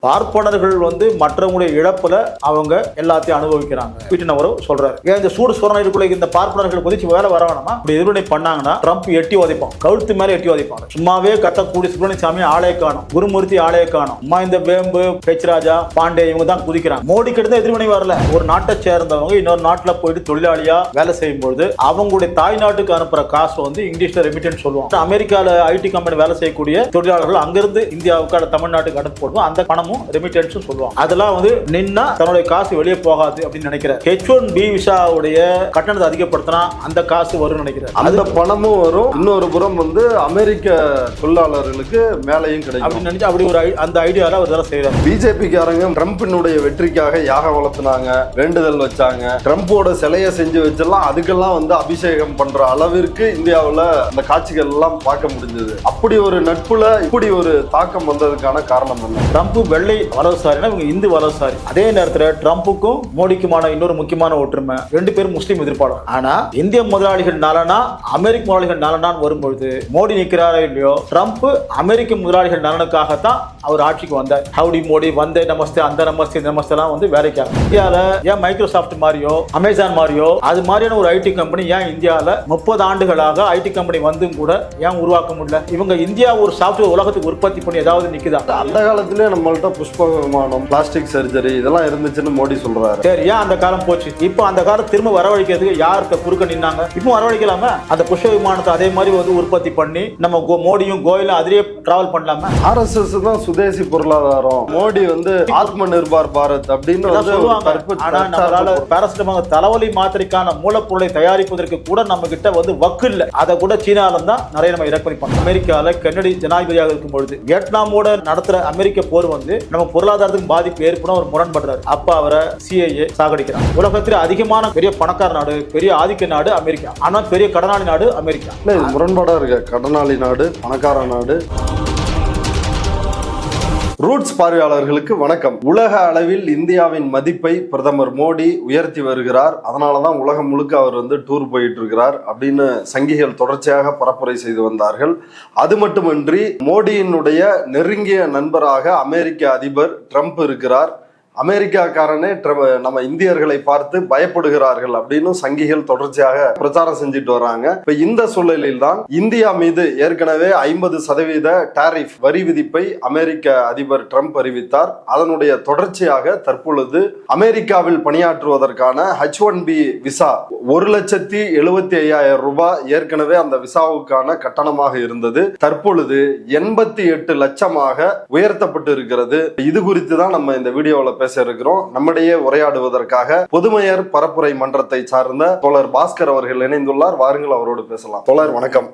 பார்ப்பனர்கள் வந்து மற்றவங்களுடைய இழப்புல அவங்க எல்லாத்தையும் அனுபவிக்கிறாங்க வீட்டினவரும் சொல்றாரு. ஏன் இந்த சூடு சோழனைக்குள்ள இந்த பார்ப்பனர்கள் குதிச்சு வேலை வர வேணாமா? அப்படி எதிர்வினை பண்ணாங்கன்னா ட்ரம்ப் எட்டி உதைப்பான், கழுத்து மேல எட்டி உதைப்பான். சும்மாவே கத்தக்கூடிய சுப்பிரமணியசாமி ஆலய காணும், குருமூர்த்தி ஆலய காணும், அம்மா இந்த வேம்பு பெச்ராஜா பாண்டே இவங்க தான் குதிக்கிறாங்க. மோடி கிட்ட எதிர்வினை வரல. ஒரு நாட்டை சேர்ந்தவங்க இன்னொரு நாட்டுல போயிட்டு தொழிலாளியா வேலை செய்யும் பொழுது அவங்களுடைய தாய் நாட்டுக்கு அனுப்புற காசு வந்து இங்கிலீஷ்ல ரெமிட்டன்ஸ் சொல்லுவாங்க. அமெரிக்கால ஐடி கம்பெனி வேலை செய்யக்கூடிய தொழிலாளர்கள் அங்கிருந்து இந்தியாவுக்கு தமிழ்நாட்டுக்கு அனுப்பி போடுவோம், அந்த பணமும் ரெமிட்டன்ஸ் சொல்லுவாங்க. அதெல்லாம் வந்து நின்னா தன்னுடைய காசு வெளியே போகாது அப்படின்னு நினைக்கிறேன். H1B விசாவுடைய கட்டணத்தை அதிகப்படுத்தினா அந்த காசு வரும் நினைக்கிறேன். அந்த பணமும் வரும், இன்னொரு புறம் வந்து அமெரிக்க தொழிலாளர்களுக்கு மேலையும் கிடைக்கும் அப்படின்னு நினைச்சு அப்படி ஒரு அந்த ஐடியால ஒரு தடவை செய்யறாங்க. பிஜேபிக்காரங்க ட்ரம்பினுடைய வெற்றிக்காக யாக வளர்த்துனாங்க, வேண்டுதல் வச்சாங்க, ட்ரம்போட சிலையை செஞ்சு வச்செல்லாம் அதுக்கெல்லாம் வந்து அபிஷேகம் பண்ற அளவிற்கு இந்தியாவில் அந்த காட்சிகள் எல்லாம் பார்க்க முடிஞ்சது. அப்படி ஒரு நட்புல இப்படி ஒரு தாக்கம் வந்ததுக்கான காரணம் என்ன? ட்ரம்ப் வெள்ளை வலதுசாரினா இவங்க இந்து வலதுசாரி. அதே நேரத்தில் ட்ரம்புக்கும் மோடிக்குமான இன்னொரு முக்கியமான ஒற்றுமை, ரெண்டு பேரும் முஸ்லீம் எதிர்ப்பாளர். ஆனா இந்திய முதலாளிகள் நலனா அமெரிக்க முதலாளிகள் நலனான்னு வரும்பொழுது மோடி நிற்கிறாரோ இல்லையோ, ட்ரம்ப் அமெரிக்க முதலாளிகள் நலனுக்காகத்தான் அவர் ஆட்சிக்கு வந்தார். ஹவுடி மோடி வந்தே நமஸ்தே அந்த நமஸ்தே இந்த நமஸ்தேலாம் வந்து வேலைக்காக. இந்தியாவில் ஏன் மைக்ரோசாஃப்ட் மாதிரியோ அமேசான் மாதிரியோ அது மாதிரியான ஒரு ஐடி கம்பெனி ஏன் இந்தியாவில் 30 ஆண்டுகளாக ஐடி கம்பெனி வந்தும் கூட ஏன் உருவாக்க முடியல? இவங்க இந்தியா ஒரு சாஃப்ட்வேர் உலகத்துக்கு உற்பத்தி பண்ணி ஏதாவது நிக்குதா? அந்த காலத்திலே நம்மள்ட்ட புஷ்ப விமானம், பிளாஸ்டிக் சர்ஜரி இதெல்லாம் இருந்துச்சுன்னு மோடி சொல்றாரு. சரி, ஏன் அந்த காலம் போச்சு? இப்போ அந்த காலம் திரும்ப வரவழைக்கிறதுக்கு யாருக்கு குறுக்க நின்னாங்க? இப்போ வரவழைக்கலாமா? அந்த புஷ்ப விமானத்தை அதே மாதிரி வந்து உற்பத்தி பண்ணி நம்ம மோடியும் கோயிலும் அதிலே டிராவல் பண்ணலாமா? RSS தான் சுதேசி பொருளாதாரம், மோடி வந்து ஆத்ம நிர்பார் பாரத் அப்படின்னு பாராசிட்டமால் தலைவலி மாத்திரைக்கான மூலப்பொருளை தயாரிப்பதற்கு கூட நம்ம கிட்ட வந்து வக்கு இல்ல. அதை கூட சீனால தான் நிறைய நம்ம இறக்குமதி பண்ணோம். அமெரிக்கால கென்னடி ஜனாதிபதியாக இருக்கும் பொழுது வியட்நாமோட நடத்துற அமெரிக்க போர் வந்து நம்ம பொருளாதாரத்துக்கு பாதிப்பு ஏற்படும் அவர் முரண்படுறாரு. அப்ப அவரை CIA சாகடிக்கிறார். உலகத்தில் அதிகமான பெரிய பணக்கார நாடு, பெரிய ஆதிக்க நாடு அமெரிக்கா. ஆனா பெரிய கடனாளி நாடு அமெரிக்கா. முரண்பாடா இருக்கு. கடனாளி நாடு, பணக்கார நாடு. ரூட்ஸ் பார்வையாளர்களுக்கு வணக்கம். உலக அளவில் இந்தியாவின் மதிப்பை பிரதமர் மோடி உயர்த்தி வருகிறார். அதனாலதான் உலகம் முழுக்க அவர் வந்து டூர் போயிட்டு இருக்கிறார் அப்படின்னு சங்கிகள் தொடர்ச்சியாக பரப்புரை செய்து வந்தார்கள். அது மட்டுமின்றி மோடியினுடைய நெருங்கிய நண்பராக அமெரிக்க அதிபர் ட்ரம்ப் இருக்கிறார். அமெரிக்காக்காரனே நம்ம இந்தியர்களை பார்த்து பயப்படுகிறார்கள் அப்படின்னு சங்கிகள் தொடர்ச்சியாக பிரச்சாரம் செஞ்சுட்டு வராங்க. இப்ப இந்த சூழலில் தான் இந்தியா மீது ஏற்கனவே 50% டாரிஃப் வரி விதிப்பை அமெரிக்க அதிபர் ட்ரம்ப் அறிவித்தார். அதனுடைய தொடர்ச்சியாக தற்பொழுது அமெரிக்காவில் பணியாற்றுவதற்கான H1B விசா 1,75,000 ரூபாய் ஏற்கனவே அந்த விசாவுக்கான கட்டணமாக இருந்தது. தற்பொழுது 88 லட்சமாக உயர்த்தப்பட்டு இருக்கிறது. இது குறித்து தான் நம்ம இந்த வீடியோவில் பேச இருக்கிறோம். நம்மிடையே உரையாடுவதற்காக பொதுமையர் பரப்புரை மன்றத்தை சார்ந்த தோழர் பாஸ்கர் அவர்கள் இணைந்துள்ளார். வாருங்கள், அவரோடு பேசலாம். தோழர் வணக்கம்.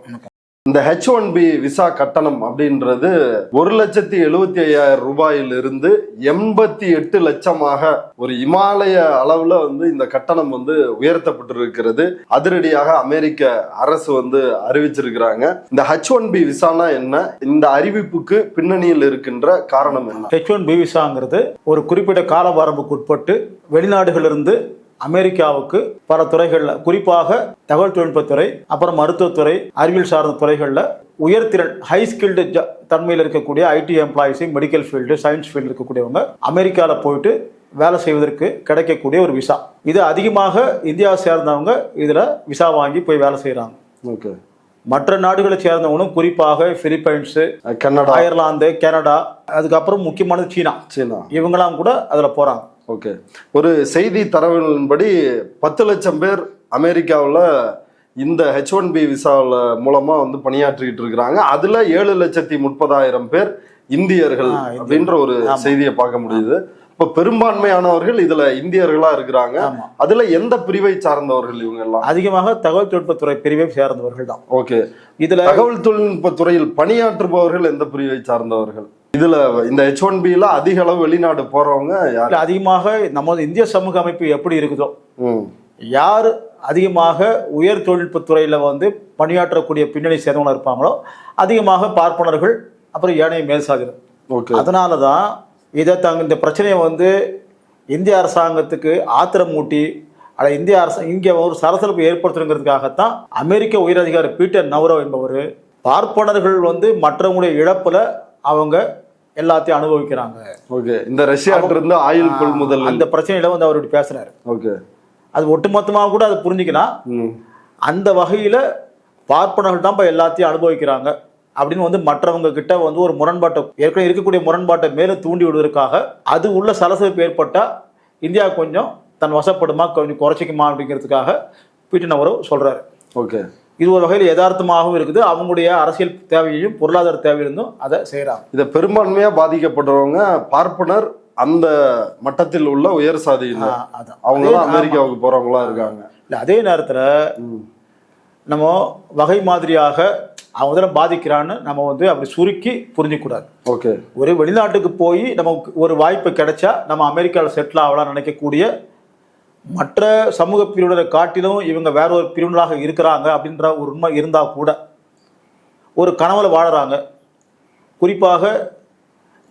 இந்த H1B விசா கட்டணம் அப்படின்றது 1,75,000 ரூபாயிலிருந்து 88 லட்சமாக ஒரு இமாலய அளவுல வந்து இந்த கட்டணம் வந்து உயர்த்தப்பட்டிருக்கிறது. அதிரடியாக அமெரிக்க அரசு வந்து அறிவிச்சிருக்கிறாங்க. இந்த H1B விசானா என்ன? இந்த அறிவிப்புக்கு பின்னணியில் இருக்கின்ற காரணம் என்ன? H1B விசாங்கிறது ஒரு குறிப்பிட்ட கால வரம்புக்கு உட்பட்டு வெளிநாடுகளிலிருந்து அமெரிக்காவுக்கு பல துறைகளில், குறிப்பாக தகவல் தொழில்நுட்பத்துறை, அப்புறம் மருத்துவத்துறை, அறிவியல் சார்ந்த துறைகளில் உயர்திறன் ஹை ஸ்கில்டு தன்மையில் இருக்கக்கூடிய ஐடி எம்ப்ளாயிஸை, மெடிக்கல் ஃபீல்டு, சயின்ஸ் ஃபீல்டு இருக்கக்கூடியவங்க அமெரிக்காவில் போயிட்டு வேலை செய்வதற்கு கிடைக்கக்கூடிய ஒரு விசா. இது அதிகமாக இந்தியாவை சேர்ந்தவங்க இதில் விசா வாங்கி போய் வேலை செய்கிறாங்க. ஓகே. மற்ற நாடுகளை சேர்ந்தவங்களும் குறிப்பாக பிலிப்பைன்ஸு, கனடா, அயர்லாந்து, கனடா, அதுக்கப்புறம் முக்கியமானது சீனா, இவங்கெல்லாம் கூட அதில் போகிறாங்க. ஓகே. ஒரு செய்தி தரவின்படி 10 லட்சம் பேர் அமெரிக்காவில் இந்த H1B விசாவில் மூலமா வந்து பணியாற்றிக்கிட்டு இருக்கிறாங்க. அதுல 7,30,000 பேர் இந்தியர்கள் அப்படின்ற ஒரு செய்தியை பார்க்க முடியுது. இப்ப பெரும்பான்மையானவர்கள் இதுல இந்தியர்களா இருக்கிறாங்க. அதுல எந்த பிரிவை சார்ந்தவர்கள் இவங்க எல்லாம்? அதிகமாக தகவல் தொழில்நுட்பத்துறை பிரிவை சேர்ந்தவர்கள் தான். ஓகே. இதுல தகவல் தொழில்நுட்பத்துறையில் பணியாற்றுபவர்கள் எந்த பிரிவை சார்ந்தவர்கள்? இதுல இந்த H1Bல அதிக அளவு வெளிநாடு போறவங்க யாரு? அதிகமாக நமது இந்திய சமூக அமைப்பு எப்படி இருக்குதோ, யார் அதிகமாக உயர் தொழில்நுட்பத்துறையில வந்து பணியாற்றக்கூடிய பின்னணி சேர்ந்தவங்க இருப்பாங்களோ அதிகமாக பார்ப்பனர்கள், அப்புறம் ஏனைய மேல்சாதிகள். அதனாலதான் இந்த பிரச்சனையை வந்து இந்திய அரசாங்கத்துக்கு ஆத்திரமூட்டி இந்திய அரசு இங்கே ஒரு சலசலப்பு ஏற்படுத்துறதுக்காகத்தான் அமெரிக்க உயரதிகாரி பீட்டர் நவரோ என்பவர் பார்ப்பனர்கள் வந்து மற்றவங்களுடைய இழப்புல அவங்க எல்லாத்தையும் அனுபவிக்கிறாங்க. ஓகே, இந்த ரஷ்யாட்ட இருந்து ஆயில் கொள்முதல் அந்த பிரச்சனையில வந்து அவர் இப்படி பேசுறாரு. ஓகே, அது ஒட்டுமொத்தமாக கூட அதை புரிஞ்சுக்கலாம். அந்த வகையில பார்ப்பனர்கள் தான் எல்லாத்தையும் அனுபவிக்கிறாங்க அப்படின்னு வந்து மற்றவங்க கிட்ட வந்து ஒரு முரண்பாட்டை, ஏற்கனவே இருக்கக்கூடிய முரண்பாட்டை மேலே தூண்டி விடுவதற்காக அது உள்ள சலசலப்பு ஏற்பட்டா இந்தியா கொஞ்சம் தன் வசப்படுமா, கொஞ்சம் குறைச்சிக்குமா அப்படிங்கிறதுக்காக பீட்டர் நவரோவ் சொல்றாரு. ஓகே, இது ஒரு வகையில் யதார்த்தமாகவும் இருக்குது. அவங்களுடைய அரசியல் தேவையையும் பொருளாதார தேவையிருந்தும் அதை செய்யறாங்க. இதை பெரும்பான்மையா பாதிக்கப்படுறவங்க பார்ப்பனர், அந்த மட்டத்தில் உள்ள உயர் சாதியினர், அவங்க தான் அமெரிக்காவுக்கு போறவங்களா இருக்காங்க. இல்லை, அதே நேரத்தில் நம்ம வகை மாதிரியாக அவங்க பாதிக்கிறான்னு நம்ம வந்து அப்படி சுருக்கி புரிஞ்சிக்கூடாது. ஓகே, ஒரு வெளிநாட்டுக்கு போய் நமக்கு ஒரு வாய்ப்பு கிடைச்சா நம்ம அமெரிக்காவில் செட்டில் ஆகலாம் நினைக்கக்கூடிய மற்ற சமூக பிரிவினரை காட்டிலும் இவங்க வேற ஒரு பிரிவினராக இருக்கிறாங்க அப்படின்ற ஒரு உண்மை இருந்தால் கூட ஒரு கனவுல வாழறாங்க. குறிப்பாக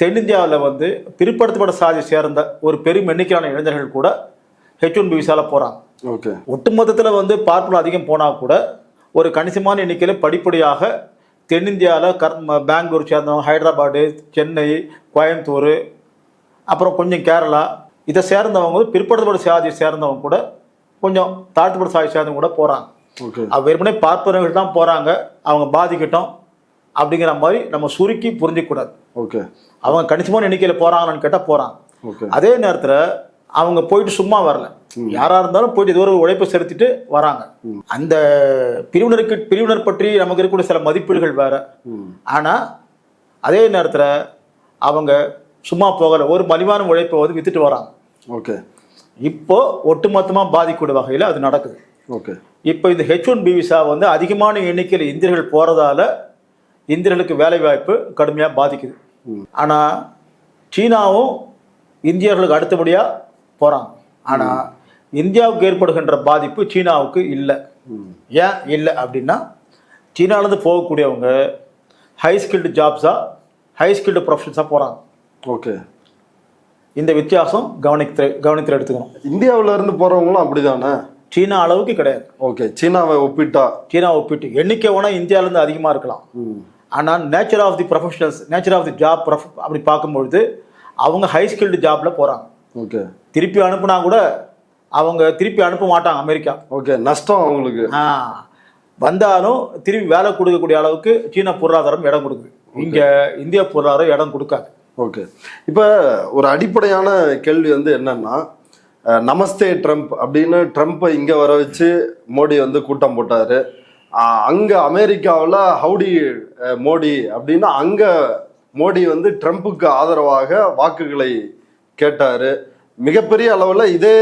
தென்னிந்தியாவில் வந்து பிற்படுத்தப்பட்ட சாதியை சேர்ந்த ஒரு பெரும் எண்ணிக்கையான இளைஞர்கள் கூட H1B விசால போகிறாங்க. ஓகே, ஒட்டுமொத்தத்தில் வந்து பார்ப்பன அதிகம் போனால் கூட ஒரு கணிசமான எண்ணிக்கையில் படிப்படியாக தென்னிந்தியாவில் பெங்களூர் சேர்ந்தவங்க, ஹைதராபாடு, சென்னை, கோயம்புத்தூர், அப்புறம் கொஞ்சம் கேரளா, இதை சேர்ந்தவங்க பிற்படுத்தப்பட்ட சாதியை சேர்ந்தவங்க கூட கொஞ்சம் தாழ்த்தப்பட்ட சாதியை சேர்ந்தவங்க கூட போகிறாங்க. வெறுமனே பார்ப்பனர்கள் தான் போகிறாங்க, அவங்க பாதிக்கட்டும் அப்படிங்கிற மாதிரி நம்ம சுருக்கி புரிஞ்சிக்கூடாது. ஓகே, அவங்க கணிசமான எண்ணிக்கையில் போகிறாங்கன்னு கேட்டால் போகிறாங்க. அதே நேரத்தில் அவங்க போயிட்டு சும்மா வரல, யாரா இருந்தாலும் போயிட்டு ஏதோ ஒரு உழைப்பை செலுத்திட்டு வராங்க. அந்த பிரிவினர் பற்றி நமக்கு இருக்கக்கூடிய சில மதிப்பீடுகள் வேற. ஆனா அதே நேரத்தில் அவங்க சும்மா போகல, ஒரு மலிவான உழைப்பை வந்து வித்துட்டு வராங்க. ஓகே, இப்போ ஒட்டுமொத்தமா பாதிக்கூடிய வகையில் அது நடக்குது. ஓகே, இப்போ இந்த H1B விசா வந்து அதிகமான எண்ணிக்கையில் இந்தியர்கள் போறதால இந்தியர்களுக்கு வேலை வாய்ப்பு கடுமையா பாதிக்குது. ஆனா சீனாவும் இந்தியர்களுக்கு அடுத்தபடியா போறாங்க. ஆனா இந்தியாவுக்கு ஏற்படுகின்ற பாதிப்பு சீனாவுக்கு இல்லை. ஏன் இல்லை அப்படின்னா, சீனாவிலேருந்து போகக்கூடியவங்க ஹை ஸ்கில்டு ஜாப்ஸா, ஹை ஸ்கில்டு ப்ரொஃபஷன்ஸாக போகிறாங்க. ஓகே, இந்த வித்தியாசம் கவனத்தில் எடுத்துக்கணும். இந்தியாவில இருந்து போறவங்களும் அப்படிதானே? சீனா அளவுக்கு கிடையாது. ஓகே, சீனாவை ஒப்பிட்டு எண்ணிக்கை வேணா இந்தியாவிலேருந்து அதிகமாக இருக்கலாம். ஆனால் nature of the professionals, nature of the job அப்படி பார்க்கும்பொழுது அவங்க ஹை ஸ்கில்டு ஜாப்ல போகிறாங்க. ஓகே, திருப்பி அனுப்புனா கூட அவங்க திருப்பி அனுப்ப மாட்டாங்க அமெரிக்கா. ஓகே, நஷ்டம் அவங்களுக்கு. வந்தாலும் திருப்பி வேலை கொடுக்கக்கூடிய அளவுக்கு சீனா பொருளாதாரம் இடம் கொடுக்குது. இங்க இந்திய பொருளாதாரம் இடம் கொடுக்காது. ஓகே, இப்போ ஒரு அடிப்படையான கேள்வி வந்து என்னன்னா, நமஸ்தே ட்ரம்ப் அப்படின்னு ட்ரம்ப்பை இங்க வர வச்சு மோடி வந்து கூட்டம் போட்டாரு. அங்க அமெரிக்காவில் ஹவுடி மோடி அப்படின்னா அங்க மோடி வந்து ட்ரம்ப்புக்கு ஆதரவாக வாக்குகளை கேட்டாரு. மிகப்பெரிய அளவில் இதே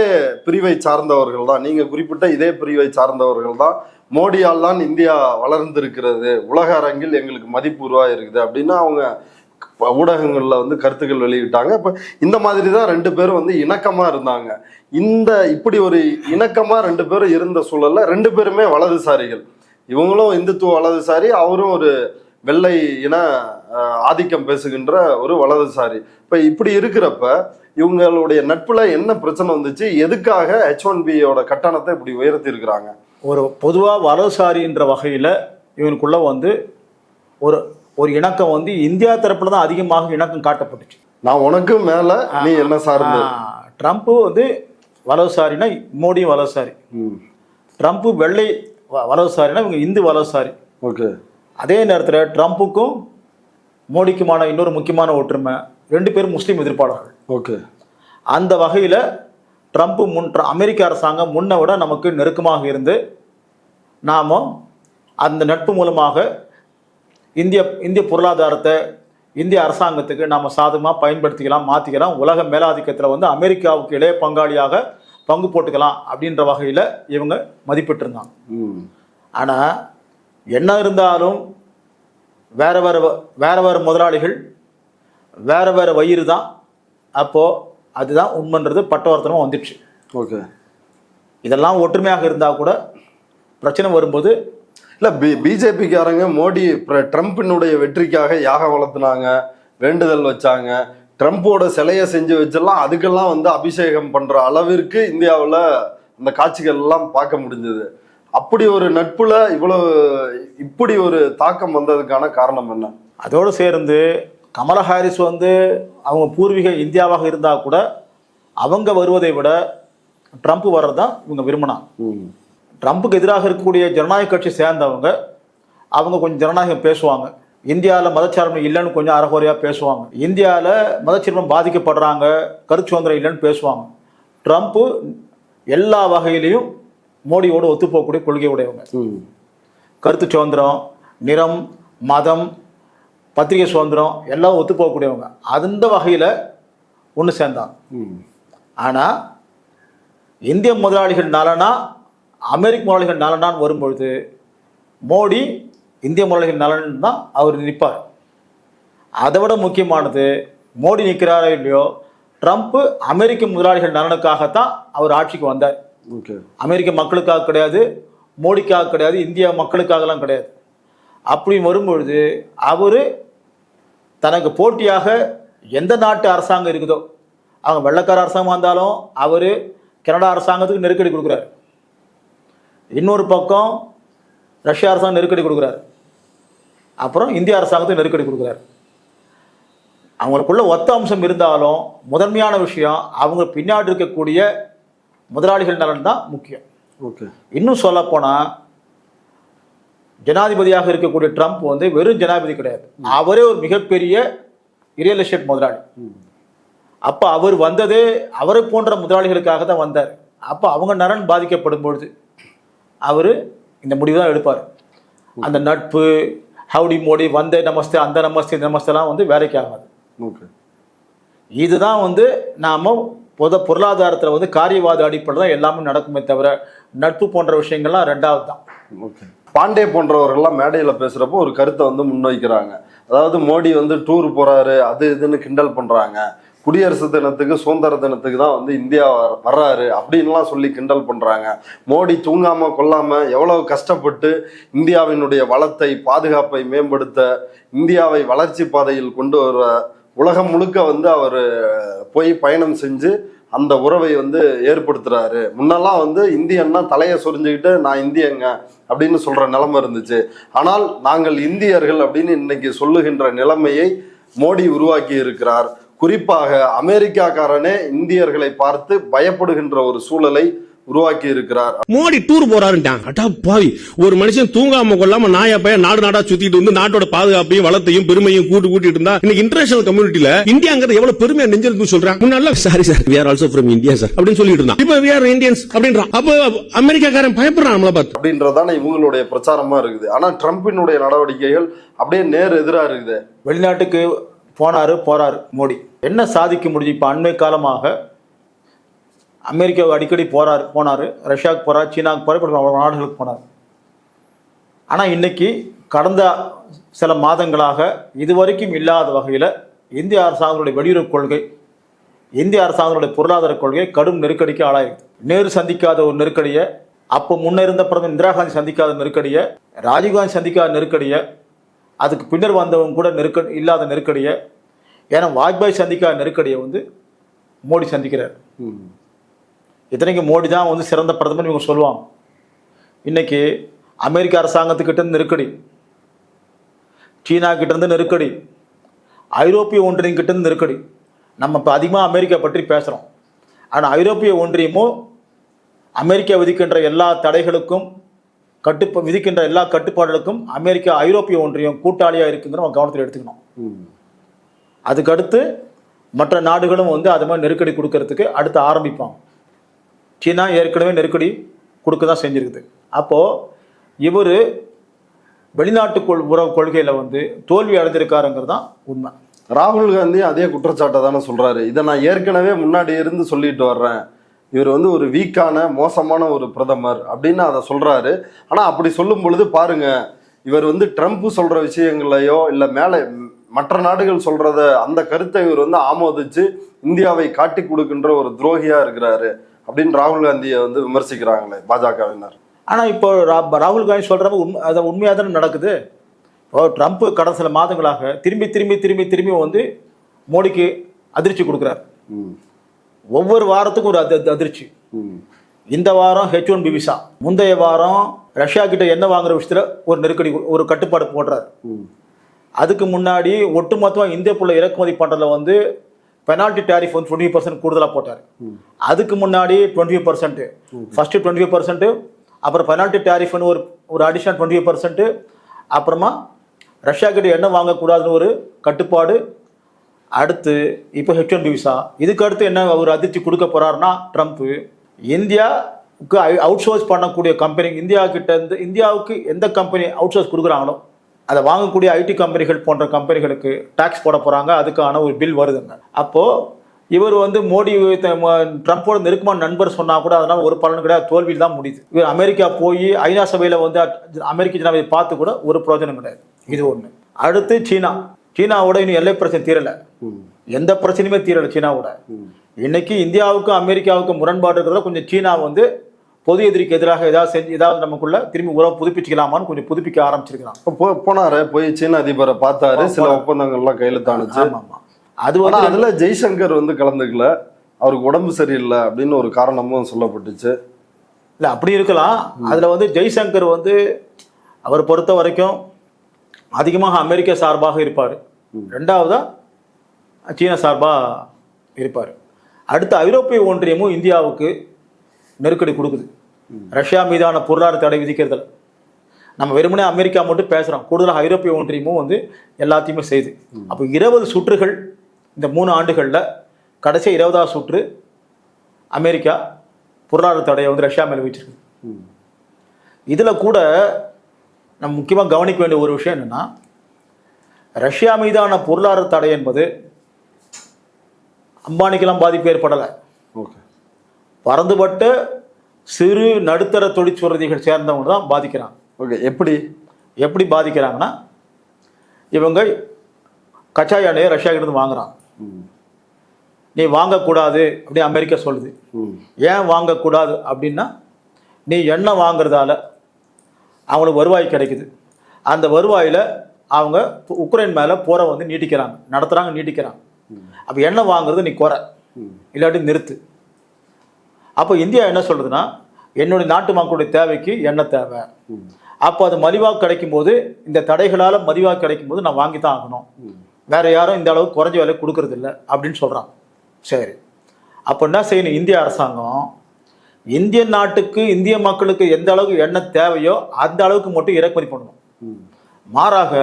பிரிவை சார்ந்தவர்கள் தான், நீங்க குறிப்பிட்ட இதே பிரிவை சார்ந்தவர்கள் தான் மோடியால் தான் இந்தியா வளர்ந்திருக்கிறது, உலக அரங்கில் எங்களுக்கு மதிப்பு உருவாயிருக்குது அப்படின்னு அவங்க ஊடகங்கள்ல வந்து கருத்துக்கள் வெளியிட்டாங்க. இப்ப இந்த மாதிரி தான் ரெண்டு பேரும் வந்து இணக்கமா இருந்தாங்க. இப்படி ஒரு இணக்கமா ரெண்டு பேரும் இருந்த சூழல்ல ரெண்டு பேருமே வலதுசாரிகள். இவங்களும் இந்துத்துவ வலதுசாரி, அவரும் ஒரு வெள்ளை இன ஆதிக்கம் பேசுகின்ற ஒரு வலதுசாரி. இப்ப இப்படி இருக்கிறப்ப இவங்களுடைய நட்புல என்ன பிரச்சனை வந்துச்சு? எதுக்காக H1Bயோட கட்டணத்தை இப்படி உயர்த்தி இருக்கிறாங்க? ஒரு பொதுவா வலதுசாரின்ற வகையில இவனுக்குள்ள வந்து ஒரு ஒரு இணக்கம் வந்து இந்தியா தரப்புல தான் அதிகமாக இணக்கம் காட்டப்பட்டுச்சு. நான் உனக்கு மேல நீ என்ன சார்ந்த. ட்ரம்ப் வந்து வலதுசாரினா மோடியும் வலதுசாரி, ட்ரம்ப் வெள்ளை வலதுசாரினா இவங்க இந்து வலதுசாரி. ஓகே, அதே நேரத்தில் ட்ரம்ப்புக்கும் மோடிக்குமான இன்னொரு முக்கியமான ஒற்றுமை, ரெண்டு பேரும் முஸ்லீம் எதிர்ப்பாளர்கள். ஓகே, அந்த வகையில் ட்ரம்ப் அமெரிக்க அரசாங்கம் முன்ன விட நமக்கு நெருக்கமாக இருந்து நாம் அந்த நட்பு மூலமாக இந்திய பொருளாதாரத்தை இந்திய அரசாங்கத்துக்கு நாம் சாதகமாக பயன்படுத்திக்கலாம், மாற்றிக்கலாம். உலக மேலாதிக்கத்தில் வந்து அமெரிக்காவுக்கு இளைய பங்காளியாக பங்கு போட்டுக்கலாம் அப்படின்ற வகையில் இவங்க மதிப்பிட்டு இருந்தாங்க. ஆனால் என்ன இருந்தாலும் வேற வேற முதலாளிகள் வேற வேற வயிறு தான். அப்போது அதுதான் உண்மைன்றது பட்டவர்த்தனமாக வந்துடுச்சு. ஓகே, இதெல்லாம் ஒற்றுமையாக இருந்தால் கூட பிரச்சனை வரும்போது இல்லை, பிஜேபிக்காரங்க மோடி ட்ரம்பினுடைய வெற்றிக்காக யாகம் வளர்த்துனாங்க, வேண்டுதல் வச்சாங்க, ட்ரம்ப்போட சிலையை செஞ்சு வச்செல்லாம் அதுக்கெல்லாம் வந்து அபிஷேகம் பண்ற அளவிற்கு இந்தியாவில் அந்த காட்சிகள் எல்லாம் பார்க்க முடிஞ்சது. அப்படி ஒரு நட்புல இப்படி ஒரு தாக்கம் வந்ததுக்கான காரணம் என்ன? அதோடு சேர்ந்து கமலா ஹாரிஸ் வந்து அவங்க பூர்வீக இந்தியாவாக இருந்தால் கூட அவங்க வருவதை விட ட்ரம்ப் வர்றது தான் இவங்க விரும்பினாங்க. ட்ரம்ப்புக்கு எதிராக இருக்கக்கூடிய ஜனநாயக கட்சி சேர்ந்தவங்க அவங்க கொஞ்சம் ஜனநாயகம் பேசுவாங்க, இந்தியாவில் மதச்சார்பு இல்லைன்னு கொஞ்சம் அறகுறையாக பேசுவாங்க, இந்தியாவில் மதச்சார்பம் பாதிக்கப்படுறாங்க, கருத்து சுதந்திரம் இல்லைன்னு பேசுவாங்க. ட்ரம்ப்பு எல்லா வகையிலையும் மோடியோடு ஒத்துப்போகக்கூடிய கொள்கை உடையவங்க. கருத்து சுதந்திரம், நிறம், மதம், பத்திரிகை சுதந்திரம் எல்லாம் ஒத்துப்போகக்கூடியவங்க. அந்த வகையில் ஒன்று சேர்ந்தாங்க. ஆனால் இந்திய முதலாளிகள் நலனா அமெரிக்க முதலாளிகள் நலனான்னு வரும்பொழுது மோடி இந்திய முதலாளிகள் நலன் தான் அவர் நிற்பார். அதை விட முக்கியமானது மோடி நிற்கிறாரோ இல்லையோ, ட்ரம்ப் அமெரிக்க முதலாளிகள் நலனுக்காகத்தான் அவர் ஆட்சிக்கு வந்தார். அமெரிக்க மக்களுக்காக கிடையாது, மோடிக்காக கிடையாது, இந்திய மக்களுக்காகலாம் கிடையாது. அப்படி வரும்பொழுது அவர் தனக்கு போட்டியாக எந்த நாட்டு அரசாங்கம் இருக்குதோ, அவங்க வெள்ளைக்கார அரசாங்கம் வந்தாலும் அவர் கனடா அரசாங்கத்துக்கு நெருக்கடி கொடுக்குறாரு, இன்னொரு பக்கம் ரஷ்யா அரசாங்கம் நெருக்கடி கொடுக்குறாரு, அப்புறம் இந்திய அரசாங்கத்துக்கு நெருக்கடி கொடுக்குறாரு. அவங்களுக்குள்ள ஒத்த அம்சம் இருந்தாலும் முதன்மையான விஷயம் அவங்க பின்னாடி இருக்கக்கூடிய முதலாளிகள் நலன் தான் முக்கியம். இன்னும் சொல்லப்போனால் ஜனாதிபதியாக இருக்கக்கூடிய ட்ரம்ப் வந்து வெறும் ஜனாதிபதி கிடையாது, அவரே ஒரு மிகப்பெரிய ரியல் எஸ்டேட் முதலாளி. அப்போ அவர் வந்ததே அவரை போன்ற முதலாளிகளுக்காக தான் வந்தார். அப்போ அவங்க நலன் பாதிக்கப்படும் பொழுது அவர் இந்த முடிவு தான் எடுப்பார். அந்த நட்பு, ஹவுடி மோடி, வந்தே நமஸ்தே, அந்த நமஸ்தே, இந்த நமஸ்தேலாம் வந்து வேலைக்கு ஆகாது. இதுதான் வந்து நாம் பொருளாதாரத்தில் வந்து காரியவாத அடிப்படையில் தான் எல்லாமே நடக்குமே தவிர நட்பு போன்ற விஷயங்கள்லாம் ரெண்டாவது தான். பாண்டே போன்றவர்கள்லாம் மேடையில் பேசுகிறப்போ ஒரு கருத்தை வந்து முன்வைக்கிறாங்க. அதாவது மோடி வந்து டூர் போகிறாரு, அது இதுன்னு கிண்டல் பண்ணுறாங்க, குடியரசு தினத்துக்கு சுதந்திர தினத்துக்கு தான் வந்து இந்தியா வர்றாரு அப்படின்லாம் சொல்லி கிண்டல் பண்ணுறாங்க. மோடி தூங்காம கொள்ளாம எவ்வளவு கஷ்டப்பட்டு இந்தியாவினுடைய வளத்தை, பாதுகாப்பை மேம்படுத்த, இந்தியாவை வளர்ச்சி பாதையில் கொண்டு வர உலகம் முழுக்க வந்து அவர் போய் பயணம் செஞ்சு அந்த உறவை வந்து ஏற்படுத்துறாரு. முன்னெல்லாம் வந்து இந்தியன்னா தலையை சொரிஞ்சுக்கிட்டு நான் இந்தியங்க அப்படின்னு சொல்ற நிலைமை இருந்துச்சு. ஆனால் நாங்கள் இந்தியர்கள் அப்படின்னு இன்னைக்கு சொல்லுகின்ற நிலைமையை மோடி உருவாக்கி இருக்கிறார். குறிப்பாக அமெரிக்காக்காரனே இந்தியர்களை பார்த்து பயப்படுகின்ற ஒரு சூழலை உருவாக்கி இருக்கிறார். மோடி டூர் போறாருட்டாங்க. ஒரு மனுஷன் தூங்காம கொள்ளாம நாயா பையன் நாடு நாடா சுத்திட்டு வந்து நாட்டோட பாதுகாப்பையும் வளத்தையும் பெருமையும் கூட்டிட்டு இருந்தா இன்னைக்கு இன்டர்நேஷனல் கம்யூனிட்டில இந்தியாங்கிறது எவ்வளவு பெருமையா நெஞ்சிருந்து சொல்றாங்க. முன்னால sorry sir, we are also from India sir அப்படின்னு சொல்லிட்டு இருந்தான். இப்ப we are Indians அப்படின்றான். அப்ப அமெரிக்காக்காரன் பயப்படுறான் நம்மள பார்த்து அப்படின்றதான இவங்களுடைய பிரச்சாரமா இருக்குது. ஆனா ட்ரம்பினுடைய நடவடிக்கைகள் அப்படியே நேர் எதிரா இருக்குது. வெளிநாட்டுக்கு போறாரு மோடி, என்ன சாதிக்க முடியும்? இப்ப அண்மை காலமாக அமெரிக்காவுக்கு அடிக்கடி போனார், ரஷ்யாவுக்கு போறார், சீனாவுக்கு போறார், இப்படி நாடுகளுக்கு போனார். ஆனால் இன்னைக்கு கடந்த சில மாதங்களாக இதுவரைக்கும் இல்லாத வகையில் இந்திய அரசாங்கங்களுடைய வெளியுறவு கொள்கை, இந்திய அரசாங்கங்களுடைய பொருளாதார கொள்கை கடும் நெருக்கடிக்கு ஆளாயிருக்கு. நேரு சந்திக்காத ஒரு நெருக்கடியை, அப்போ முன்ன இருந்த பிரதமர் இந்திரா காந்தி சந்திக்காத நெருக்கடியை, ராஜீவ்காந்தி சந்திக்காத நெருக்கடியை, அதுக்கு பின்னர் வந்தவங்க கூட இல்லாத நெருக்கடியை, ஏன்னா வாஜ்பாய் சந்திக்காத நெருக்கடியை வந்து மோடி சந்திக்கிறார். இத்தனைக்கு மோடி தான் வந்து சிறந்த பிரதமர் இவங்க சொல்லுவாங்க. இன்னைக்கு அமெரிக்க அரசாங்கத்துக்கிட்ட இருந்து நெருக்கடி, சீனா கிட்ட இருந்து நெருக்கடி, ஐரோப்பிய ஒன்றியம் கிட்ட இருந்து நெருக்கடி. நம்ம இப்போ அதிகமாக அமெரிக்கா பற்றி பேசுகிறோம். ஆனால் ஐரோப்பிய ஒன்றியமும் அமெரிக்கா விதிக்கின்ற எல்லா தடைகளுக்கும் விதிக்கின்ற எல்லா கட்டுப்பாடுகளுக்கும் அமெரிக்கா, ஐரோப்பிய ஒன்றியம் கூட்டாளியாக இருக்குங்கிற நம்ம கவனத்தில் எடுத்துக்கணும். அதுக்கடுத்து மற்ற நாடுகளும் வந்து அது மாதிரி நெருக்கடி கொடுக்கறதுக்கு அடுத்து ஆரம்பிப்பாங்க. சீனா ஏற்கனவே நெருக்கடி கொடுக்க தான் செஞ்சுருக்குது. அப்போது இவர் வெளிநாட்டு உறவு கொள்கையில் வந்து தோல்வி அடைஞ்சிருக்காருங்கிறது தான் உண்மை. ராகுல் காந்தி அதே குற்றச்சாட்டை தானே சொல்கிறாரு. இதை நான் ஏற்கனவே முன்னாடி இருந்து சொல்லிட்டு வர்றேன், இவர் வந்து ஒரு வீக்கான மோசமான ஒரு பிரதமர் அப்படின்னு அதை சொல்கிறாரு. ஆனால் அப்படி சொல்லும் பொழுது பாருங்க, இவர் வந்து ட்ரம்ப் சொல்கிற விஷயங்களையோ இல்லை மேலே மற்ற நாடுகள் சொல்கிறத அந்த கருத்தை இவர் வந்து ஆமோதிச்சு இந்தியாவை காட்டி கொடுக்கின்ற ஒரு துரோகியாக இருக்கிறாரு அப்படின்னு ராகுல் காந்தியை வந்து விமர்சிக்கிறாங்களே பாஜகவினர். ஆனால் இப்போ ராகுல் காந்தி சொல்கிறப்ப அதை உண்மையாக தானே நடக்குது. இப்போ ட்ரம்ப் கடந்த சில மாதங்களாக திரும்பி திரும்பி திரும்பி திரும்பி வந்து மோடிக்கு அதிர்ச்சி கொடுக்குறார். ஒவ்வொரு வாரத்துக்கும் ஒரு அதிர்ச்சி. இந்த வாரம் H1B விசா, முந்தைய வாரம் ரஷ்யா கிட்ட என்ன வாங்குற விஷயத்தில் ஒரு நெருக்கடி, ஒரு கட்டுப்பாடு போடுறாரு. அதுக்கு முன்னாடி ஒட்டுமொத்தமாக இந்திய பொருளை இறக்குமதி பண்ணுறதுல வந்து பெனால்டி டேரிஃப் வந்து 20% கூடுதலாக போட்டார். அதுக்கு முன்னாடி 25%, ஃபர்ஸ்ட் 25%, அப்புறம் பெனால்டி டேரிஃப்னு ஒரு அடிஷனல் 25%, அப்புறமா ரஷ்யா கிட்ட எண்ணெய் வாங்கக்கூடாதுன்னு ஒரு கட்டுப்பாடு. அடுத்து இப்போ H1B விசா. இதுக்கு அடுத்து என்ன ஒரு அதிர்ச்சி கொடுக்க போறாருன்னா ட்ரம்ப், இந்தியாவுக்கு அவுட் சோர்ஸ் பண்ணக்கூடிய கம்பெனி, இந்தியாவுக்கு எந்த கம்பெனி அவுட் சோர்ஸ் கொடுக்குறாங்களோ அதை வாங்கக்கூடிய ஐடி கம்பெனிகள் போன்ற கம்பெனிகளுக்கு டாக்ஸ் போட போறாங்க. அதுக்கான ஒரு பில் வருதுங்க. அப்போ இவர் வந்து மோடி ட்ரம்ப்போட நெருக்கமான நண்பர் சொன்னா கூட அதனால ஒரு பலன் கிடையாது, தோல்வியில் தான் முடியுது. இவர் அமெரிக்கா போய் ஐநா சபையில வந்து அமெரிக்க ஜனாதிபதி பார்த்து கூட ஒரு பிரயோஜனம் கிடையாது. இது ஒண்ணு. அடுத்து சீனாவோட இன்னும் எல்லை பிரச்சனை தீரல, எந்த பிரச்சனையுமே தீரல சீனாவோட. இன்னைக்கு இந்தியாவுக்கும் அமெரிக்காவுக்கும் முரண்பாடு இருக்கிறத கொஞ்சம் சீனா வந்து பொது எதிரிக்கு எதிராக ஏதாவது நமக்குள்ள திரும்பி உறவு புதுப்பிச்சுக்கலாமான்னு கொஞ்சம் புதுப்பிக்க ஆரம்பிச்சிருக்கலாம். போனாரு, போய் சீன அதிபரை பார்த்தாரு, சில ஒப்பந்தங்கள்லாம் கையெழுத்தானுச்சு. அது வந்து அதுல ஜெய்சங்கர் வந்து கலந்துக்கல, அவருக்கு உடம்பு சரியில்லை அப்படின்னு ஒரு காரணமும் சொல்லப்பட்டுச்சு. இல்ல அப்படி இருக்கலாம். அதுல வந்து ஜெய்சங்கர் வந்து அவர் பொறுத்த வரைக்கும் அதிகமாக அமெரிக்க சார்பாக இருப்பார், ரெண்டாவதா சீன சார்பாக இருப்பார். அடுத்து ஐரோப்பிய ஒன்றியமும் இந்தியாவுக்கு நெருக்கடி கொடுக்குது. ரஷ்யா மீதான பொருளாதார தடை விதிக்கிறதுல நம்ம வெறுமனே அமெரிக்கா மட்டும் பேசுகிறோம், கூடுதலாக ஐரோப்பிய ஒன்றியமும் வந்து எல்லாத்தையுமே செய்யுது. அப்போ 20 சுற்றுகள் இந்த 3 ஆண்டுகளில் கடைசி 20வது சுற்று அமெரிக்கா பொருளாதார தடையை வந்து ரஷ்யா மேலே வச்சிருக்கு. இதில் கூட நம்ம முக்கியமாக கவனிக்க வேண்டிய ஒரு விஷயம் என்னென்னா, ரஷ்யா மீதான பொருளாதார தடை என்பது அம்பானிக்கெல்லாம் பாதிப்பு ஏற்படலை. பறந்துபட்ட சிறு நடுத்தர தொழிற்சுரதிகள் சேர்ந்தவங்க தான் பாதிக்கிறாங்க. ஓகே, எப்படி பாதிக்கிறாங்கன்னா, இவங்க கச்சா எண்ணெயை ரஷ்யா கிட்ட வாங்குறாங்க. நீ வாங்கக்கூடாது அப்படின்னு அமெரிக்கா சொல்லுது. ஏன் வாங்கக்கூடாது அப்படின்னா, நீ எண்ணெய் வாங்குறதால அவங்களுக்கு வருவாய் கிடைக்குது. அந்த வருவாயில் அவங்க உக்ரைன் மேலே போரை வந்து நீட்டிக்கிறாங்க. அப்போ எண்ணெய் வாங்குறது நீ குறை, இல்லாட்டி நிறுத்து. அப்போ இந்தியா என்ன சொல்றதுன்னா, என்னுடைய நாட்டு மக்களுடைய தேவைக்கு எண்ணெய் தேவை, அப்போ அது மலிவாக கிடைக்கும் போது, இந்த தடைகளால் மலிவாக கிடைக்கும் போது நான் வாங்கி தான் ஆகணும், வேற யாரும் இந்த அளவுக்கு குறைஞ்ச விலை கொடுக்கறது இல்லை அப்படின்னு சொல்றாங்க. சரி, அப்போ என்ன செய்யணும்? இந்திய அரசாங்கம் இந்திய நாட்டுக்கு இந்திய மக்களுக்கு எந்த அளவுக்கு எண்ணெய் தேவையோ அந்த அளவுக்கு மட்டும் இறக்குமதி பண்ணணும். மாறாக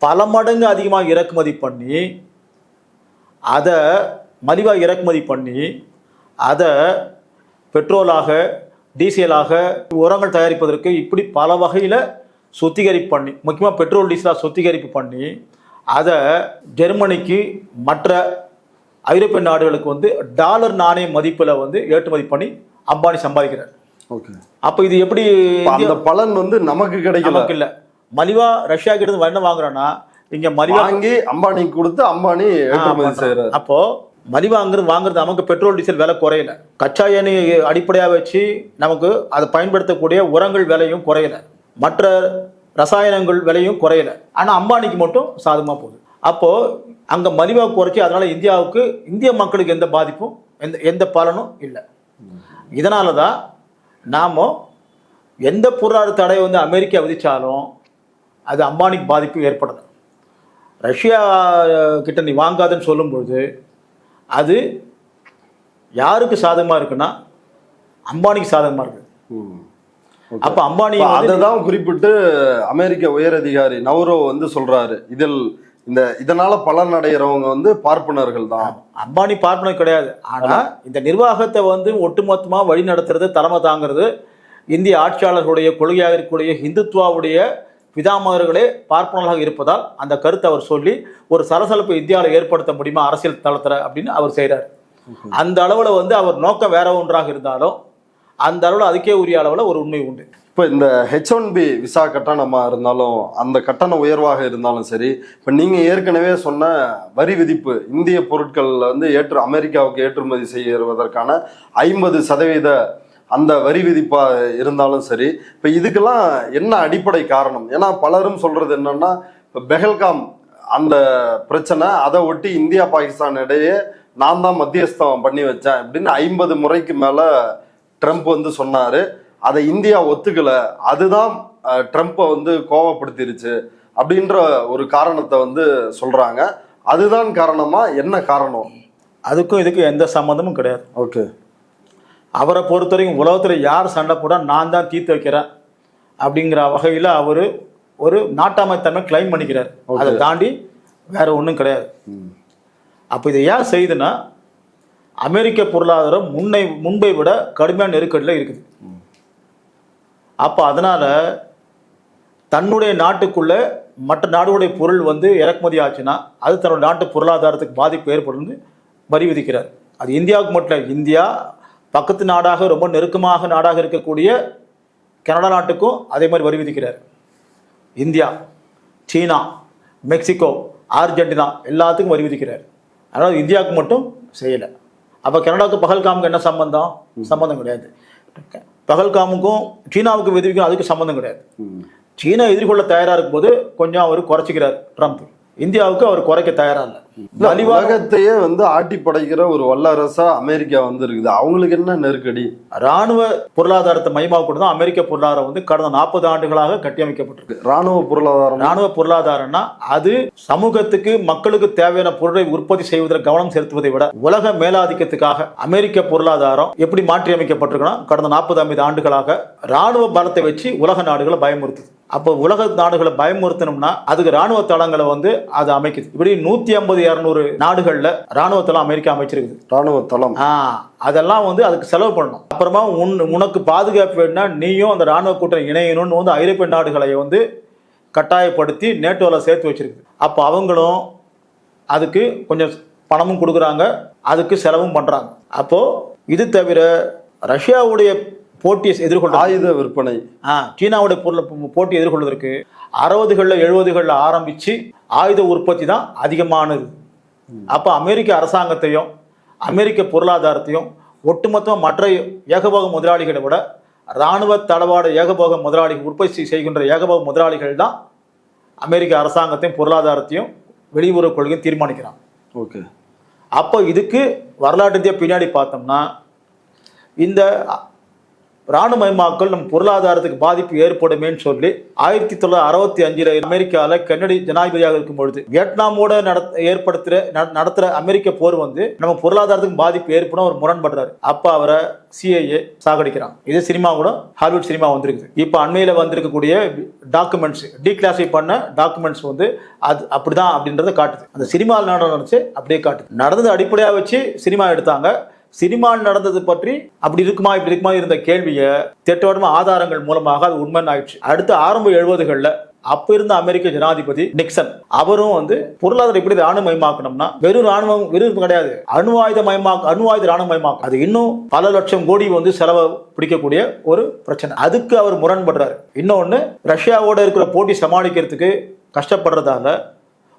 பல மடங்கு அதிகமாக இறக்குமதி பண்ணி அதை மலிவாக இறக்குமதி பண்ணி அதை பெட்ரோலாக, டீசலாக, உரங்கள் தயாரிப்பதற்கு இப்படி பல வகையில் சுத்திகரிப்பு பண்ணி, முக்கியமாக பெட்ரோல் டீசலாக சுத்திகரிப்பு பண்ணி அதை ஜெர்மனிக்கு மற்ற ஐரோப்பிய நாடுகளுக்கு வந்து டாலர் நாணய மதிப்பில் வந்து ஏற்றுமதி பண்ணி அம்பானி சம்பாதிக்கிறார். அப்போ இது எப்படி அந்த பலன் வந்து நமக்கு கிடைக்கல? இல்லை, மலிவா ரஷ்யா கிட்ட என்ன வாங்குறோன்னா இங்க மலிவா வாங்கி அம்பானிக்கு கொடுத்து அம்பானி ஏற்றுமதி செய்யறாரு. அப்போ வாங்குறது நமக்கு பெட்ரோல் டீசல் விலை குறையல, கச்சா எண்ணெய் அடிப்படையாக வச்சு நமக்கு அதை பயன்படுத்தக்கூடிய உரங்கள் விலையும் குறையல, மற்ற ரசாயனங்கள் விலையும் குறையல. ஆனால் அம்பானிக்கு மட்டும் சாதகமாக போகுது. அப்போ அங்க மலிவா குறைச்சி அதனால இந்தியாவுக்கு, இந்திய மக்களுக்கு எந்த பாதிப்பும் எந்த பலனும் இல்லை. இதனால தான் நாம எந்த பொருளாதார தடையை வந்து அமெரிக்கா விதிச்சாலும் அது அம்பானிக்கு பாதிப்பு ஏற்படலை. ரஷ்யா கிட்ட நீ வாங்காதுன்னு சொல்லும்பொழுது அது யாருக்கு சாதகமா இருக்குன்னா அம்பானிக்கு சாதகமா இருக்கு. அப்ப அம்பானி அததான் குறிப்பிட்டு அமெரிக்க உயர் அதிகாரி நவ்ரோ வந்து சொல்றாரு, இதனால பலன் அடைகிறவங்க வந்து பார்ப்பனர்கள் தான். அம்பானி பார்ப்பனர் கிடையாது. ஆனா இந்த நிர்வாகத்தை வந்து ஒட்டுமொத்தமா வழி நடத்துறது, தலைமை தாங்கிறது இந்திய ஆட்சியாளர்களுடைய கொள்கையாக இருக்கக்கூடிய இந்துத்துவாவுடைய பிதாமகர்களே பார்ப்பனர்களாக இருப்பதால் அந்த கருத்தை அவர் சொல்லி ஒரு சலசலப்பை இந்தியாவில் ஏற்படுத்த முடியுமா அரசியல் தளத்துல அப்படின்னு அவர் செய்கிறார். அந்த அளவில் வந்து அவர் நோக்கம் வேற ஒன்றாக இருந்தாலும் அந்த அளவில் அதுக்கே உரிய அளவில் ஒரு உண்மை உண்டு. இப்போ இந்த H1B விசா கட்டணமாக இருந்தாலும், அந்த கட்டண உயர்வாக இருந்தாலும் சரி, இப்போ நீங்கள் ஏற்கனவே சொன்ன வரி விதிப்பு, இந்திய பொருட்கள் வந்து அமெரிக்காவுக்கு ஏற்றுமதி செய்வதற்கான 50% அந்த வரி விதிப்பா இருந்தாலும் சரி, இப்போ இதுக்கெல்லாம் என்ன அடிப்படை காரணம்? ஏன்னா பலரும் சொல்றது என்னன்னா, இப்போ பெஹல்காம் அந்த பிரச்சனை, அதை ஒட்டி இந்தியா பாகிஸ்தான் இடையே நான் தான் மத்தியஸ்தம் பண்ணி வச்சேன் அப்படின்னு 50 முறைக்கு மேல ட்ரம்ப் வந்து சொன்னாரு. அதை இந்தியா ஒத்துக்கல, அதுதான் ட்ரம்ப்பை வந்து கோவப்படுத்திருச்சு அப்படின்ற ஒரு காரணத்தை வந்து சொல்றாங்க. அதுதான் காரணமா? என்ன காரணம்? அதுக்கும் இதுக்கும் எந்த சம்மந்தமும் கிடையாது. ஓகே. அவரை பொறுத்த வரைக்கும் உலகத்தில் யார் சண்டை போட நான் தான் தீர்த்து வைக்கிறேன் அப்படிங்கிற வகையில் அவர் ஒரு நாட்டாமைத்தன்மை கிளைம் பண்ணிக்கிறார். அதை தாண்டி வேற ஒன்றும் கிடையாது. அப்போ இதை ஏன் செய்யுதுன்னா, அமெரிக்க பொருளாதாரம் முன்பை விட கடுமையான நெருக்கடியில் இருக்குது. அப்போ அதனால தன்னுடைய நாட்டுக்குள்ள மற்ற நாடுகளுடைய பொருள் வந்து இறக்குமதி ஆச்சுன்னா அது தன்னுடைய நாட்டு பொருளாதாரத்துக்கு பாதிப்பு ஏற்படுன்னு வரி விதிக்கிறார். அது இந்தியாவுக்கு மட்டும் இல்லை, இந்தியா பக்கத்து நாடாக ரொம்ப நெருக்கமாக நாடாக இருக்கக்கூடிய கனடா நாட்டுக்கும் அதே மாதிரி வரி விதிக்கிறார். இந்தியா, சீனா, மெக்சிகோ, அர்ஜென்டினா எல்லாத்துக்கும் வரி விதிக்கிறார். அதனால் இந்தியாவுக்கு மட்டும் செய்யலை. அப்போ கனடாவுக்கு பகல்காமுக்கு என்ன சம்பந்தம்? சம்பந்தம் கிடையாது. பகல்காமுக்கும் சீனாவுக்கு விதிக்கும் அதுக்கு சம்பந்தம் கிடையாது. சீனா எதிர்கொள்ள தயாராக இருக்கும்போது கொஞ்சம் அவர் குறைச்சிக்கிறார் ட்ரம்ப். இந்தியாவுக்கு அவர் குறைக்க தயாரா இல்லை. உலகத்தையே வந்து ஆட்டி படைக்கிற ஒரு வல்லரசா அமெரிக்கா வந்து இருக்குது. அவங்களுக்கு என்ன நெருக்கடி? ராணுவ பொருளாதாரத்தை மையமாக கொண்டு தான் அமெரிக்க பொருளாதாரம் வந்து கடந்த 40 ஆண்டுகளாக கட்டியமைக்கப்பட்டிருக்கு. ராணுவ பொருளாதாரம்னா அது சமூகத்துக்கு மக்களுக்கு தேவையான பொருளை உற்பத்தி செய்வதில் கவனம் செலுத்துவதை விட உலக மேலாதிக்கத்துக்காக அமெரிக்க பொருளாதாரம் எப்படி மாற்றி அமைக்கப்பட்டிருக்குன்னா கடந்த 40-50 ஆண்டுகளாக ராணுவ பலத்தை வச்சு உலக நாடுகளை பயமுறுத்துது. அப்போ உலக நாடுகளை பயமுறுத்தணும்னா அதுக்கு ராணுவ தளங்களை வந்து அது அமைக்குது. இப்படி 150-200 நாடுகள்ல ராணுவ தளம் அமெரிக்கா அமைச்சிருக்குது. ராணுவ தளம் அதெல்லாம் வந்து அதுக்கு செலவு பண்ணணும். அப்புறமா உனக்கு பாதுகாப்பு வேணும்னா நீயும் அந்த ராணுவ கூட்டம் இணையணும்னு வந்து ஐரோப்பிய நாடுகளை வந்து கட்டாயப்படுத்தி நேட்டோவில் சேர்த்து வச்சிருக்கு. அப்போ அவங்களும் அதுக்கு கொஞ்சம் பணமும் கொடுக்குறாங்க, அதுக்கு செலவும் பண்றாங்க. அப்போ இது தவிர ரஷ்யாவுடைய போட்டியை எதிர்கொள்ள ஆயுத விற்பனை, சீனாவுடைய போட்டி எதிர்கொள்வதற்கு 60களில் 70களில் ஆரம்பிச்சு ஆயுத உற்பத்தி தான் அதிகமானது. அப்போ அமெரிக்க அரசாங்கத்தையும் அமெரிக்க பொருளாதாரத்தையும் ஒட்டுமொத்தமாக மற்ற ஏகபோக முதலாளிகளை விட இராணுவ தளவாட ஏகபோக முதலாளிகள் உற்பத்தி செய்கின்ற ஏகபோக முதலாளிகள் தான் அமெரிக்க அரசாங்கத்தையும் பொருளாதாரத்தையும் வெளியுறவு கொள்கையும் தீர்மானிக்கிறாங்க. ஓகே. அப்போ இதுக்கு வரலாற்று பின்னாடி பார்த்தோம்னா இந்த இராணுவமயமாக்கல் நம் பொருளாதாரத்துக்கு பாதிப்பு ஏற்படுமேன்னு சொல்லி 1965 அமெரிக்காவில் கென்னடி ஜனாதிபதியாக இருக்கும் பொழுது வியட்நாமோட நடத்துற அமெரிக்க போர் வந்து நம்ம பொருளாதாரத்துக்கு பாதிப்பு ஏற்படும் ஒரு முரண்படுறாரு. அப்ப அவரை CIA சாகடிக்கிறான். இது சினிமா கூட ஹாலிவுட் சினிமா வந்திருக்குது. இப்போ அண்மையில் வந்திருக்கக்கூடிய டாக்குமெண்ட்ஸ் டீக்ளாசிஃபை பண்ண டாக்குமெண்ட்ஸ் வந்து அது அப்படிதான் அப்படின்றத காட்டுது. அந்த சினிமாவில் நடந்துச்சு அப்படியே காட்டுது. நடந்தது அடிப்படையாக வச்சு சினிமா எடுத்தாங்க. சினிமா நடந்தது பற்றி அப்படி இருக்குமா இப்படி இருக்குமா இருந்த கேள்வியை திட்டவட்டமா ஆதாரங்கள் மூலமாக அது உண்மைன்னு ஆயிடுச்சு. அடுத்து ஆரம்ப 70களில் அப்ப இருந்த அமெரிக்க ஜனாதிபதி நிக்சன் அவரும் வந்து பொருளாதாரம் எப்படி ராணுவமயமாக்கணும்னா வெறும் கிடையாது, அணு ஆயுத ராணுவமயமாக்கும். அது இன்னும் பல லட்சம் கோடி வந்து செலவு பிடிக்கக்கூடிய ஒரு பிரச்சனை. அதுக்கு அவர் முரண்படுறாரு. இன்னொன்னு, ரஷ்யாவோட இருக்கிற போட்டி சமாளிக்கிறதுக்கு கஷ்டப்படுறதால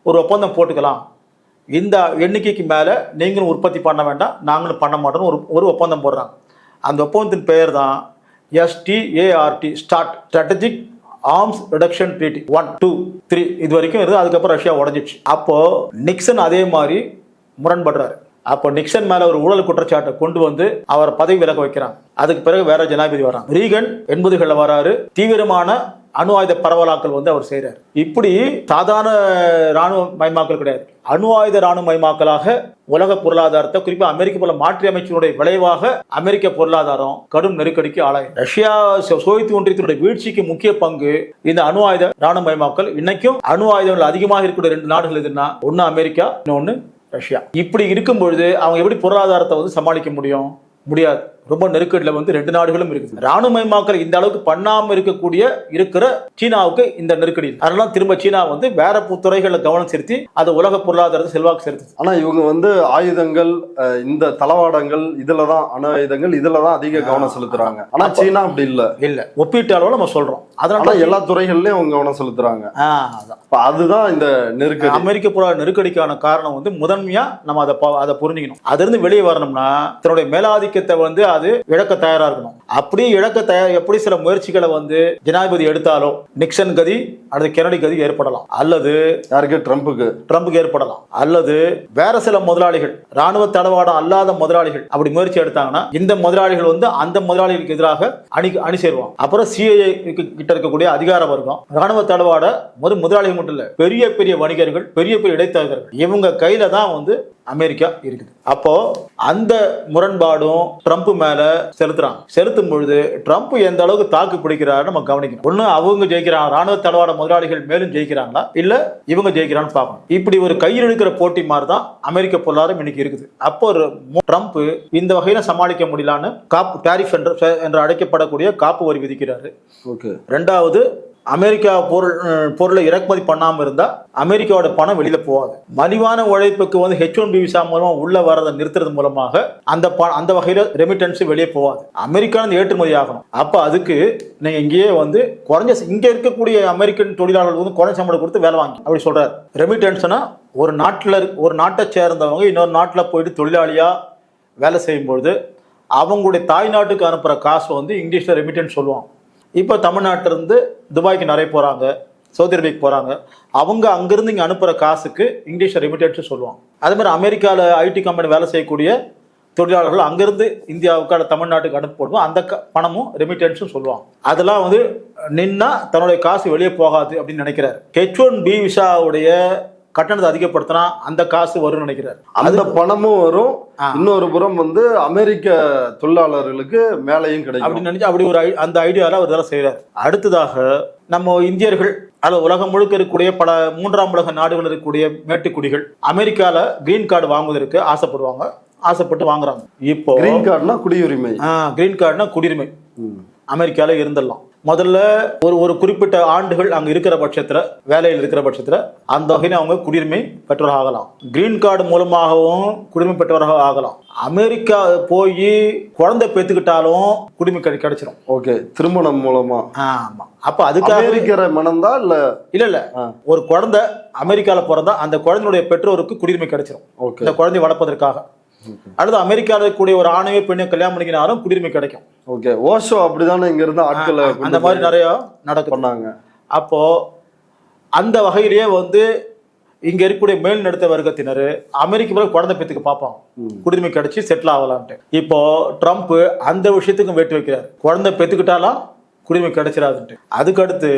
ஒரு ஒப்பந்தம் போட்டுக்கலாம், இந்த எண்ணிக்கைக்கு மேலே நீங்களும் உற்பத்தி பண்ண வேண்டாம், நாங்களும் பண்ண மாட்டோம்னு ஒரு ஒப்பந்தம் போடுறாங்க. அந்த ஒப்பந்தத்தின் பெயர் தான் START, strategic arms reduction treaty 1, 2, 3 இது வரைக்கும் இருந்து. அதுக்கப்புறம் ரஷ்யா உடஞ்சிச்சு. அப்போ நிக்சன் அதே மாதிரி முரண்படுறாரு. அப்போ நிக்சன் மேல ஒரு ஊழல் குற்றச்சாட்டை கொண்டு வந்து அவர் பதவி விலக வைக்கிறாங்க. அதுக்கு பிறகு வேற ஜனாதிபதி வராங்க. ரீகன் 80களில் வராரு. தீவிரமான அணு ஆயுத பரவலாக்கல் வந்து அவர் செய்கிறார். இப்படி சாதாரண ராணுவ மயமாக்கல் கிடையாது, அணு ஆயுத ராணுவ மயமாக்கலாக உலக பொருளாதாரத்தை குறிப்பா அமெரிக்க போல மாற்றி அமைச்சருடைய விளைவாக அமெரிக்க பொருளாதாரம் கடும் நெருக்கடிக்கு ஆளாயிருக்கு. ரஷ்யா சோவியத் ஒன்றியத்தினுடைய வீழ்ச்சிக்கு முக்கிய பங்கு இந்த அணு ஆயுத ராணுவ மயமாக்கல். இன்னைக்கும் அணு ஆயுதங்கள் அதிகமாக இருக்கக்கூடிய 2 நாடுகள் எதுன்னா, ஒன்னு அமெரிக்கா, இன்னொன்னு ரஷ்யா. இப்படி இருக்கும் பொழுது அவங்க எப்படி பொருளாதாரத்தை வந்து சமாளிக்க முடியாது. ரொம்ப நெருக்கடியில் வந்து 2 நாடுகளும் இருக்குது. ராணுவமயமாக்கல் இந்த அளவுக்கு பண்ணாம இருக்கிற சீனாவுக்கு இந்த நெருக்கடி. அதனால திரும்ப சீனா வந்து வேற துறைகளில் கவனம் செலுத்தி அது உலக பொருளாதாரத்தை செல்வாக்கு செலுத்துது. ஆனா இவங்க வந்து ஆயுதங்கள், இந்த தளவாடங்கள், இதுலதான் அணு ஆயுதங்கள் இதுலதான் அதிக கவனம் செலுத்துறாங்க. ஆனா சீனா அப்படி இல்ல ஒப்பீட்டாளோ நம்ம சொல்றோம். அதனால எல்லா துறைகள்லயும் அவங்க கவனம் செலுத்துறாங்க. அதுதான் இந்த நெருக்கடி. அமெரிக்க பொருளாதார நெருக்கடிக்கான காரணம் வந்து முதன்மையா நம்ம அதை புரிஞ்சுக்கணும். அதுல இருந்து வெளியே வரணும்னா தன்னுடைய மேலாதிக்கத்தை வந்து அது இழக்க தயாரா இருக்கணும். அப்படி எப்படி சில முயற்சிகளை வந்து ஜனாதிபதி எடுத்தாலும் நிக்சன் கதி அல்லது கெனடி கதி ஏற்படலாம், அல்லது யாருக்கு ட்ரம்புக்கு ஏற்படலாம், அல்லது வேற சில முதலாளிகள் ராணுவ தளவாடம் அல்லாத முதலாளிகள் அப்படி முயற்சி எடுத்தாங்கன்னா இந்த முதலாளிகள் வந்து அந்த முதலாளிகளுக்கு எதிராக அணி சேருவாங்க. அப்புறம் சிஐஏ கிட்ட இருக்கக்கூடிய அதிகார வர்க்கம் ராணுவ தளவாட முதலாளிகள் மட்டும் இல்ல, பெரிய பெரிய வணிகர்கள், பெரிய பெரிய இடைத்தரகர்கள், இவங்க கையில தான் வந்து அமெரிக்கா இருக்குது. அப்போ அந்த முரண்பாடும் ட்ரம்ப் மேல செலுத்தும் பொழுது ட்ரம்ப் எந்த அளவுக்கு தாக்கு பிடிக்கிறாரு நம்ம கவனிக்கணும். ஒண்ணு அவங்க ஜெயிக்கிறாங்க, ராணுவ தளவாட முதலாளிகள் மேலும் ஜெயிக்கிறாங்களா, இல்ல இவங்க ஜெயிக்கிறான்னு பார்க்கணும். இப்படி ஒரு கையில் இருக்கிற போட்டி மாதிரி தான் அமெரிக்க பொருளாதாரம் இன்னைக்கு இருக்குது. அப்போ ட்ரம்ப் இந்த வகையில சமாளிக்க முடியலான்னு டாரிஃப் என்று அழைக்கப்படக்கூடிய காப்பு வரி விதிக்கிறாரு. ரெண்டாவது, அமெரிக்கா பொருளை இறக்குமதி பண்ணாம இருந்தா அமெரிக்காவோட பணம் வெளியில போகாது. மலிவான உழைப்புக்கு வந்து H1B விசா மூலமா உள்ள வரதை நிறுத்துறது மூலமாக அந்த வகையில ரெமிட்டன்ஸ் வெளியே போகாது. அமெரிக்கா ஏற்றுமதி ஆகணும். அப்ப அதுக்கு நீங்க இங்கேயே வந்து இங்க இருக்கக்கூடிய அமெரிக்கன் தொழிலாளர்கள் வந்து குறைஞ்ச சம்பளம் கொடுத்து வேலை வாங்கி அப்படி சொல்றாரு. ரெமிட்டன்ஸ்னா ஒரு நாட்டை சேர்ந்தவங்க இன்னொரு நாட்டில் போயிட்டு தொழிலாளியா வேலை செய்யும்பொழுது அவங்களுடைய தாய் நாட்டுக்கு அனுப்புற காசு வந்து இங்கிலீஷ்ல ரெமிட்டன்ஸ் சொல்லுவாங்க. இப்போ தமிழ்நாட்டிலிருந்து துபாய்க்கு நிறைய போகிறாங்க, சவுதி அரேபியாவுக்கு போகிறாங்க, அவங்க அங்கேருந்து இங்கே அனுப்புகிற காசுக்கு இங்கிலீஷில் ரெமிட்டன்ஸ் சொல்லுவாங்க. அதே மாதிரி அமெரிக்காவில் ஐடி கம்பெனி வேலை செய்யக்கூடிய தொழிலாளர்கள் அங்கேருந்து இந்தியாவுக்கு தமிழ்நாட்டுக்கு அனுப்பப்படுவோம், அந்த பணமும் ரெமிட்டன்ஸும் சொல்லுவாங்க. அதெல்லாம் வந்து நின்னா தன்னுடைய காசு வெளியே போகாது அப்படின்னு நினைக்கிறார். H1B விசாவுடைய கட்டணத்தை அதிகப்படுத்தினா அந்த காசு வரும்னு நினைக்கிறார். அந்த பணமும் வரும், இன்னொரு புறம் வந்து அமெரிக்க தொழிலாளர்களுக்கு மேலையும் கிடைக்கும் அப்படின்னு நினைச்சு அப்படி ஒரு அந்த ஐடியாவில் அவர் இதெல்லாம் செய்கிறார். அடுத்ததாக நம்ம இந்தியர்கள் அல்லது உலகம் முழுக்க இருக்கக்கூடிய பல மூன்றாம் உலக நாடுகள் இருக்கக்கூடிய மேட்டுக்குடிகள் அமெரிக்கால கிரீன் கார்டு வாங்குவதற்கு ஆசைப்பட்டு வாங்குறாங்க. இப்போ கிரீன் கார்டுனா குடியுரிமை, கிரீன் கார்டுனா குடியுரிமை அமெரிக்கால இருந்துடலாம். முதல்ல ஒரு குறிப்பிட்ட ஆண்டுகள் அங்க இருக்கிற பட்சத்துல, வேலையில் இருக்கிற பட்சத்துல அந்த வகையில் அவங்க குடியுரிமை பெற்றவராக ஆகலாம். கிரீன் கார்டு மூலமாகவும் குடியுரிமை பெற்றவராக ஆகலாம். அமெரிக்கா போய் குழந்தை பெற்றுக்கிட்டாலும் குடியுரிமை கிடைச்சிடும். ஓகே, திருமணம் மூலமா. ஆமா. அப்ப அதுக்காக இருக்கிற மனம்தான் இல்ல ஒரு குழந்தை அமெரிக்கால பிறந்தா அந்த குழந்தையுடைய பெற்றோருக்கு குடியுரிமை கிடைச்சிடும். இந்த குழந்தை வளர்ப்பதற்காக. அல்லது அமெரிக்காவில் இருக்கக்கூடிய ஒரு ஆணையோ பெண்ணையோ கல்யாணம் பண்ணிக்கினாலும் குடியுரிமை கிடைக்கும். ஓகே, ஓஷோ அப்படிதானே இங்க இருந்து ஆட்கள் அந்த மாதிரி நிறைய நடக்குறாங்க. அப்போ அந்த வகையிலேயே வந்து இங்க இருக்கக்கூடிய மேல்நடுத்த வர்க்கத்தினர் அமெரிக்காவில் குழந்தை பெற்றுக்கு பார்ப்பாங்க, குடியுரிமை கிடைச்சி செட்டில் ஆகலான்ட்டு. இப்போ ட்ரம்ப் அந்த விஷயத்துக்கும் வெட்டி வைக்கிறார். குழந்தை பெற்றுக்கிட்டாலாம் குடியுரிமை கிடைச்சிடாதுன்ட்டு. அதுக்கடுத்து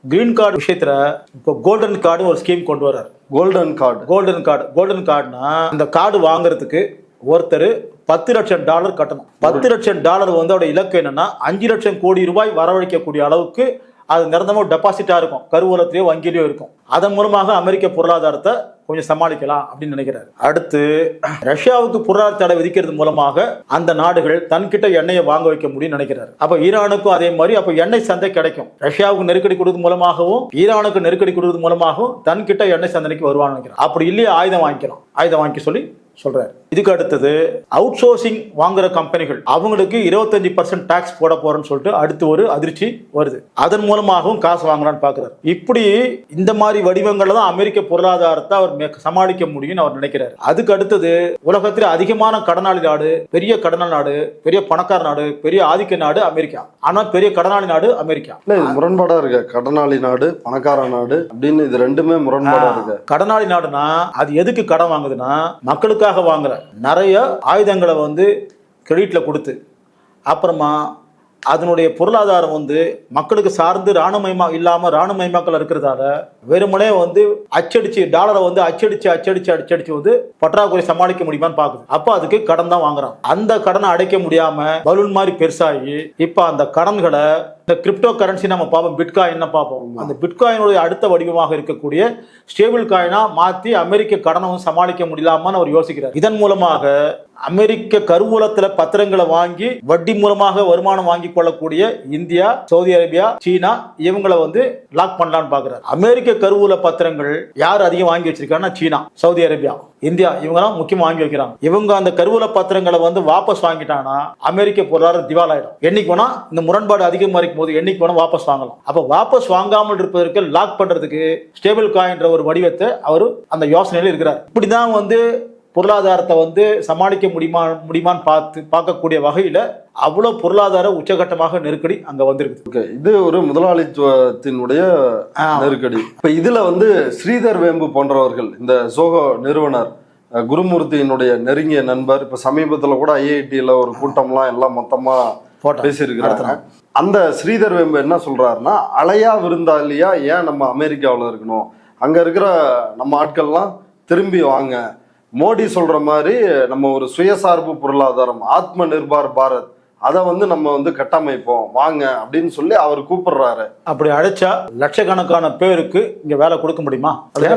கிரீன் கார்டு விஷயத்துல இப்போ கோல்டன் கார்டு ஒரு ஸ்கீம் கொண்டு வர்றாரு. கோல்டன் கார்டுனா அந்த கார்டு வாங்குறதுக்கு ஒருத்தர் $10 லட்சம் கட்டணும். $10 லட்சம் வந்து அவருடைய இலக்கு என்னன்னா 5 லட்சம் கோடி ரூபாய் வரவழைக்கக்கூடிய அளவுக்கு அது நிரந்தரமாக டெபாசிட்டா இருக்கும், கருவூலத்திலேயோ வங்கியிலேயோ இருக்கும். அதன் மூலமாக அமெரிக்க பொருளாதாரத்தை கொஞ்சம் சமாளிக்கலாம் அப்படின்னு நினைக்கிறாரு. அடுத்து ரஷ்யாவுக்கு பொருளாதார தடை விதிக்கிறது மூலமாக அந்த நாடுகள் தன்கிட்ட எண்ணெயை வாங்க வைக்க முடியும்னு நினைக்கிறாரு. அப்ப ஈரானுக்கும் அதே மாதிரி அப்ப எண்ணெய் சந்தை கிடைக்கும். ரஷ்யாவுக்கு நெருக்கடி கொடுக்கிறது மூலமாகவும் ஈரானுக்கு நெருக்கடி கொடுக்கிறது மூலமாகவும் தன்கிட்ட எண்ணெய் சந்தைக்கு வருவான்னு நினைக்கிறார். அப்படி இல்லையே ஆயுதம் வாங்கிக்க சொல்லி சொல்றாரு. இதுக்கு அடுத்தது அவுட் சோர்சிங் வாங்குற கம்பெனிகள் அவங்களுக்கு 25% டாக்ஸ் போட போறேன்னு சொல்லிட்டு அடுத்து ஒரு அதிர்ச்சி வருது. அதன் மூலமாகவும் காசு வாங்கலான்னு பாக்குறாரு. இப்படி இந்த மாதிரி வடிவங்கள்ல தான் அமெரிக்க பொருளாதாரத்தை அவர் சமாளிக்க முடியும்னு அவர் நினைக்கிறார். அதுக்கு அடுத்தது உலகத்தில் அதிகமான கடனாளி நாடு, பெரிய கடனாளி நாடு, பெரிய பணக்கார நாடு, பெரிய ஆதிக்க நாடு அமெரிக்கா. ஆனா பெரிய கடனாளி நாடு அமெரிக்கா. முரண்பாடா இருக்கு. கடனாளி நாடு, பணக்கார நாடு அப்படின்னு இது ரெண்டுமே முரண்பாடா இருக்கு. கடனாளி நாடுனா அது எதுக்கு கடன் வாங்குதுன்னா மக்களுக்காக வாங்குற நிறைய ஆயுதங்களை வந்து கிரெடிட்ல கொடுத்து அப்புறமா அதனுடைய பொருளாதாரம் வந்து மக்களுக்கு சார்ந்து ராணுவமயமாக்கல் இருக்கிறதால வெறுமனே வந்து டாலரை வந்து அச்சடிச்சு வந்து பற்றாக்குறை சமாளிக்க முடியுமான்னு பாக்குது. அப்ப அதுக்கு கடன் தான் வாங்குறான். அந்த கடனை அடைக்க முடியாம பலூன் மாதிரி பெருசாகி இப்ப அந்த கடன்களை இந்த கிரிப்டோ கரன்சி நம்ம பார்ப்போம், பிட்காயின் பார்ப்போம். அந்த பிட்காயினுடைய அடுத்த வடிவமாக இருக்கக்கூடிய ஸ்டேபிள் காயினா மாத்தி அமெரிக்க கடனை சமாளிக்க முடியலாமான்னு அவர் யோசிக்கிறார். இதன் மூலமாக அமெரிக்க கருவூலத்துல பத்திரங்களை வாங்கி வட்டி மூலமாக வருமானம் வாங்கி கொள்ளக்கூடிய இந்தியா, சவுதி அரேபியா, சீனா இவங்களை வந்து லாக் பண்ணலான்னு பாக்குறாரு. அமெரிக்க கருவூல பத்திரங்கள் யார் அதிகம் வாங்கி வச்சிருக்காங்கன்னா சீனா, சவுதி அரேபியா, இந்தியா இவங்கலாம் முக்கியமா வாங்கி வைக்கிறாங்க. இவங்க அந்த கருவூல பத்திரங்களை வந்து வாபஸ் வாங்கிட்டாங்கன்னா அமெரிக்க பொருளாதாரம் திவாலாயிடும். என்னைக்கு வேணா இந்த முரண்பாடு அதிகமா இருக்கும் போது என்னைக்கு வேணா வாபஸ் வாங்கலாம். அப்ப வாபஸ் வாங்காமல் இருப்பதற்கு லாக் பண்றதுக்கு ஸ்டேபிள் காயின்ற ஒரு வடிவத்தை அவர் அந்த யோசனையில இருக்கிறார். இப்படிதான் வந்து பொருளாதாரத்தை வந்து சமாளிக்க முடியுமான்னு பார்க்கக்கூடிய வகையில அவ்வளவு பொருளாதார உச்சகட்டமாக நெருக்கடி அங்க வந்திருக்கு. இது ஒரு முதலாளித்துவத்தினுடைய நெருக்கடி. இப்ப இதுல வந்து ஸ்ரீதர் வேம்பு போன்றவர்கள், இந்த ஜோஹோ நிறுவனர் குருமூர்த்தியினுடைய நெருங்கிய நண்பர், இப்ப சமீபத்துல கூட ஐஐடியில ஒரு கூட்டம்லாம் எல்லாம் மொத்தமா பேசியிருக்கிறாங்க. அந்த ஸ்ரீதர் வேம்பு என்ன சொல்றாருன்னா, அலையா விருந்தாளியா ஏன் நம்ம அமெரிக்காவில் இருக்கணும், அங்க இருக்கிற நம்ம ஆட்கள்லாம் திரும்பி வாங்க, மோடி சொல்ற மாதிரி நம்ம ஒரு சுயசார்பு பொருளாதாரம், ஆத்ம நிர்பார் பாரத், அதை வந்து நம்ம வந்து கட்டமைப்போம் வாங்க அப்படின்னு சொல்லி அவர் கூப்பிடுறாரு. அப்படி அழைச்சா லட்சக்கணக்கான பேருக்கு இங்க வேலை கொடுக்க முடியுமா?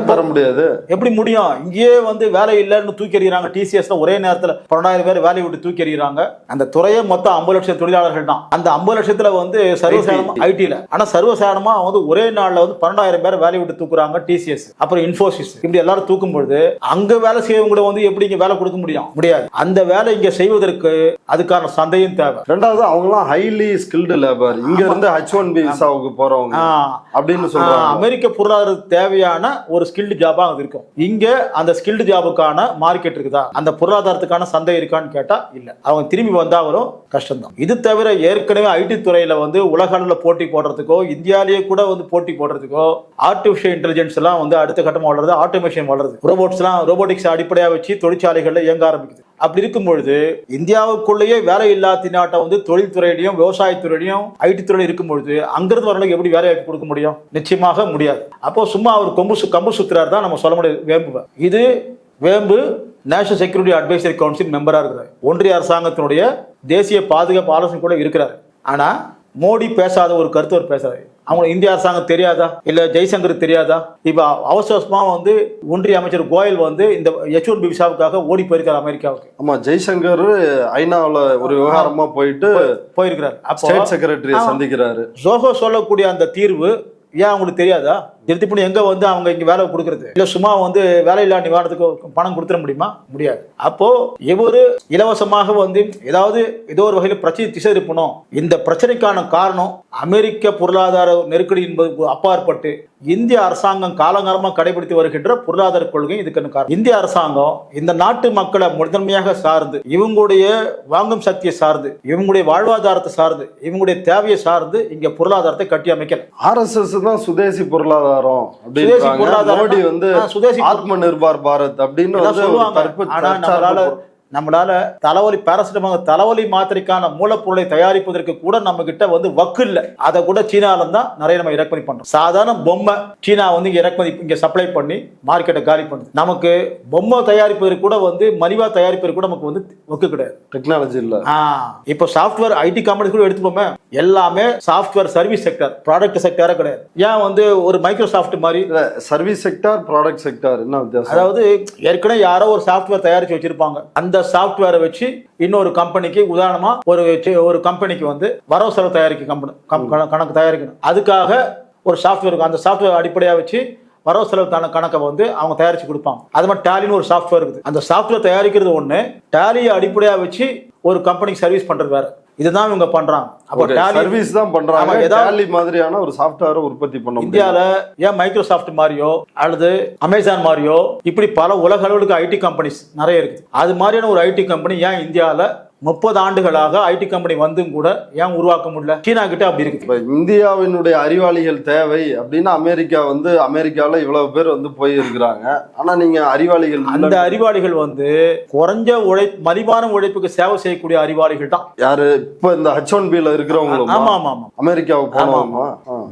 பெற முடியாது. எப்படி முடியும்? இங்கேயே வந்து வேலை இல்லைன்னு தூக்கி எறிகிறாங்க. டிசிஎஸ்ல ஒரே நேரத்தில் 12,000 பேர் வேலையை விட்டு தூக்கி எறிகிறாங்க. அந்த துறையே மொத்தம் 50 லட்சம் தொழிலாளர்கள் தான். அந்த 50 லட்சத்துல வந்து சர்வசாதாரணமா ஐடில, ஆனா சர்வசாதாரணமா வந்து ஒரே நாள்ல வந்து 12,000 பேர் வேலையை விட்டு தூக்குறாங்க. டிசிஎஸ், அப்புறம் இன்ஃபோசிஸ், இப்படி எல்லாரும் தூக்கும் பொழுது அங்க வேலை செய்யவங்க வந்து எப்படி இங்க வேலை கொடுக்க முடியாது. அந்த வேலை இங்க செய்வதற்கு அதுக்கான சந்தையும் தேவை. ரெண்டாவது, அவங்கலாம் ஹைலி ஸ்கில்டு லேபர், இங்க இருந்து H1B விசாவுக்கு போறவங்க அப்படின்னு சொல்றாங்க. அமெரிக்க பொருளாதாரத்துக்கு தேவையான ஒரு ஸ்கில்டு ஜாபா அது இருக்கும். இங்க அந்த ஸ்கில்டு ஜாபுக்கான மார்க்கெட் இருக்குதா, அந்த பொருளாதாரத்துக்கான சந்தை இருக்கான்னு கேட்டா இல்ல. அவங்க திரும்பி வந்தாலும் கஷ்டம்தான். இது தவிர ஏற்கனவே ஐடி துறையில வந்து உலக அளவில் போட்டி போடுறதுக்கோ, இந்தியாலேயே கூட வந்து போட்டி போடுறதுக்கோ ஆர்டிபிஷியல் இன்டெலிஜென்ஸ் எல்லாம் வந்து அடுத்த கட்டமா வளருது, ஆட்டோமேஷன் வளருது, ரோபோட்டிக்ஸ் அடிப்படையாக வச்சு தொழிற்சாலைகள்ல இயங்க ஆரம்பிக்குது. அப்படி இருக்கும் பொழுது இந்தியாவுக்குள்ளேயே வேலை இல்லாத நாட்டை வந்து தொழில்துறையிலையும் விவசாயத்துறையிலையும் ஐடி துறையிலும் இருக்கும் பொழுது அங்கிருந்து வரவங்களுக்கு எப்படி வேலை வாய்ப்பு கொடுக்க முடியும்? நிச்சயமாக முடியாது. அப்போ சும்மா அவர் கம்பு சுத்துறாரு தான் நம்ம சொல்ல முடியாது வேம்பு. இது வேம்பு நேஷனல் செக்யூரிட்டி அட்வைசரி கவுன்சில் மெம்பரா இருக்கிறார். ஒன்றிய அரசாங்கத்தினுடைய தேசிய பாதுகாப்பு ஆலோசனை கூட இருக்கிறார். ஆனா மோடி பேசாத ஒரு கருத்து அவர் பேசுறாரு. அவங்க இந்திய அரசாங்கம் தெரியாதா, இல்ல ஜெய்சங்கர் தெரியாதா? இப்ப அவசரமா வந்து ஒன்றிய அமைச்சர் கோயல் வந்து இந்த H1B விசாவுக்காக ஓடி போயிருக்காரு அமெரிக்காவுக்கு. ஆமா, ஜெய்சங்கர் ஐநாவில் ஒரு விவகாரமா போயிருக்கிறார். ஸ்டேட் செக்ரட்டரியை சந்திக்கிறாரு. ஜோஹோ சொல்லக்கூடிய அந்த தீர்வு ஏன் அவங்களுக்கு தெரியாதா? திருப்பி எங்க வந்து அவங்க இங்க வேலை கொடுக்கறது இல்ல, சும்மா வந்து வேலையில்லா நிவாரணத்துக்கு பணம் கொடுத்துட முடியுமா? முடியாது. அப்போ இவரு இலவசமாக வந்து ஏதோ ஒரு வகையில் பிரச்சனை திசை திருப்பணும். இந்த பிரச்சனைக்கான காரணம் அமெரிக்க பொருளாதார நெருக்கடி என்பது அப்பாற்பட்டு இந்திய அரசாங்கம் காலங்காலமாக கடைபிடித்து வருகின்ற பொருளாதார கொள்கை இதுக்கு காரணம். இந்திய அரசாங்கம் இந்த நாட்டு மக்களை முதன்மையாக சார்ந்து, இவங்களுடைய வாங்கும் சக்தியை சார்ந்து, இவங்களுடைய வாழ்வாதாரத்தை சார்ந்து, இவங்களுடைய தேவையை சார்ந்து இங்க பொருளாதாரத்தை கட்டி அமைக்கல. RSS தான் சுதேசி பொருளாதாரம் அப்படின்னு, மோடி வந்து ஆத்ம நிர்பார் பாரத் அப்படின்னு சொல்லுவாங்க. நம்மளால தலைவலி பாராசிட்டமால் தலைவலி மாத்திரைக்கான மூலப்பொருளை தயாரிப்பதற்கு கூட நம்ம கிட்ட வந்து வக்கு இல்லை. அதை கூட சீனால தான் நிறைய நம்ம இறக்குமதி பண்றோம். சாதாரண பொம்மை சீனா வந்து இங்க சப்ளை பண்ணி மார்க்கெட்டை காலி பண்ணுது. நமக்கு பொம்மை தயாரிப்பதற்கு கூட வந்து மலிவா தயாரிப்பதற்கு கூட நமக்கு வந்து வக்கு கிடையாது, டெக்னாலஜி இல்ல. இப்போ சாஃப்ட்வேர் ஐடி கம்பெனி கூட எடுத்துப்போமே, எல்லாமே சாஃப்ட்வேர் சர்வீஸ் செக்டர், ப்ராடக்ட் செக்டரே கிடையாது. ஏன் வந்து ஒரு மைக்ரோசாஃப்ட் மாதிரி சர்வீஸ் செக்டர், ப்ராடக்ட் செக்டர் என்ன வித்தியாசம்? அதாவது ஏற்கனவே யாரோ ஒரு சாஃப்ட்வேர் தயாரிச்சு வச்சிருப்பாங்க. அந்த சாஃப்ட்வேரை வச்சு இன்னொரு கம்பெனிக்கு, உதாரணமா ஒரு கம்பெனிக்கு வந்து வரவு செலவு கணக்கு தயாரிக்கணும். அதுக்காக ஒரு சாஃப்ட்வேர், அந்த சாஃப்ட்வேர் அடிப்படையாக வச்சு வரவு செலவுக்கான கணக்கை வந்து அவங்க தயாரிச்சு கொடுப்பாங்க. அது மாதிரி டேலின்னு ஒரு சாஃப்ட்வேர் இருக்குது. அந்த சாஃப்ட்வேர் தயாரிக்கிறது ஒண்ணு, டேலியை அடிப்படையாக வச்சு ஒரு கம்பெனிக்கு சர்வீஸ் பண்றது வேற. இதுதான் இவங்க பண்றாங்க. அப்போ சர்வீஸ் தான் பண்றாங்க. டேலி மாதிரியான ஒரு சாஃப்ட்வேர் உற்பத்தி பண்ண இந்தியால ஏன் மைக்ரோசாஃப்ட் மாதிரியோ அல்லது அமேசான் மாதிரியோ இப்படி பல உலக அளவுக்கு ஐடி கம்பெனிஸ் நிறைய இருக்கு. அது மாதிரியான ஒரு ஐடி கம்பெனி ஏன் இந்தியால 30 ஆண்டுகளாக ஐடி கம்பெனி வந்தும் கூட ஏன் உருவாக்க முடியல? சீனா கிட்ட அப்படி இருக்கு. இந்தியாவினுடைய அறிவாளிகள் தேவை அப்படின்னா அமெரிக்காவில் இவ்வளவு பேர் வந்து போய் இருக்கிறாங்க. ஆனா நீங்க அறிவாளிகள், அந்த அறிவாளிகள் வந்து குறைஞ்ச மலிவான உழைப்புக்கு சேவை செய்யக்கூடிய அறிவாளிகள் தான். யாரு? இப்ப இந்த H1Bல இருக்கிறவங்களும். ஆமா ஆமா ஆமா, அமெரிக்காவுக்கு போனவங்க.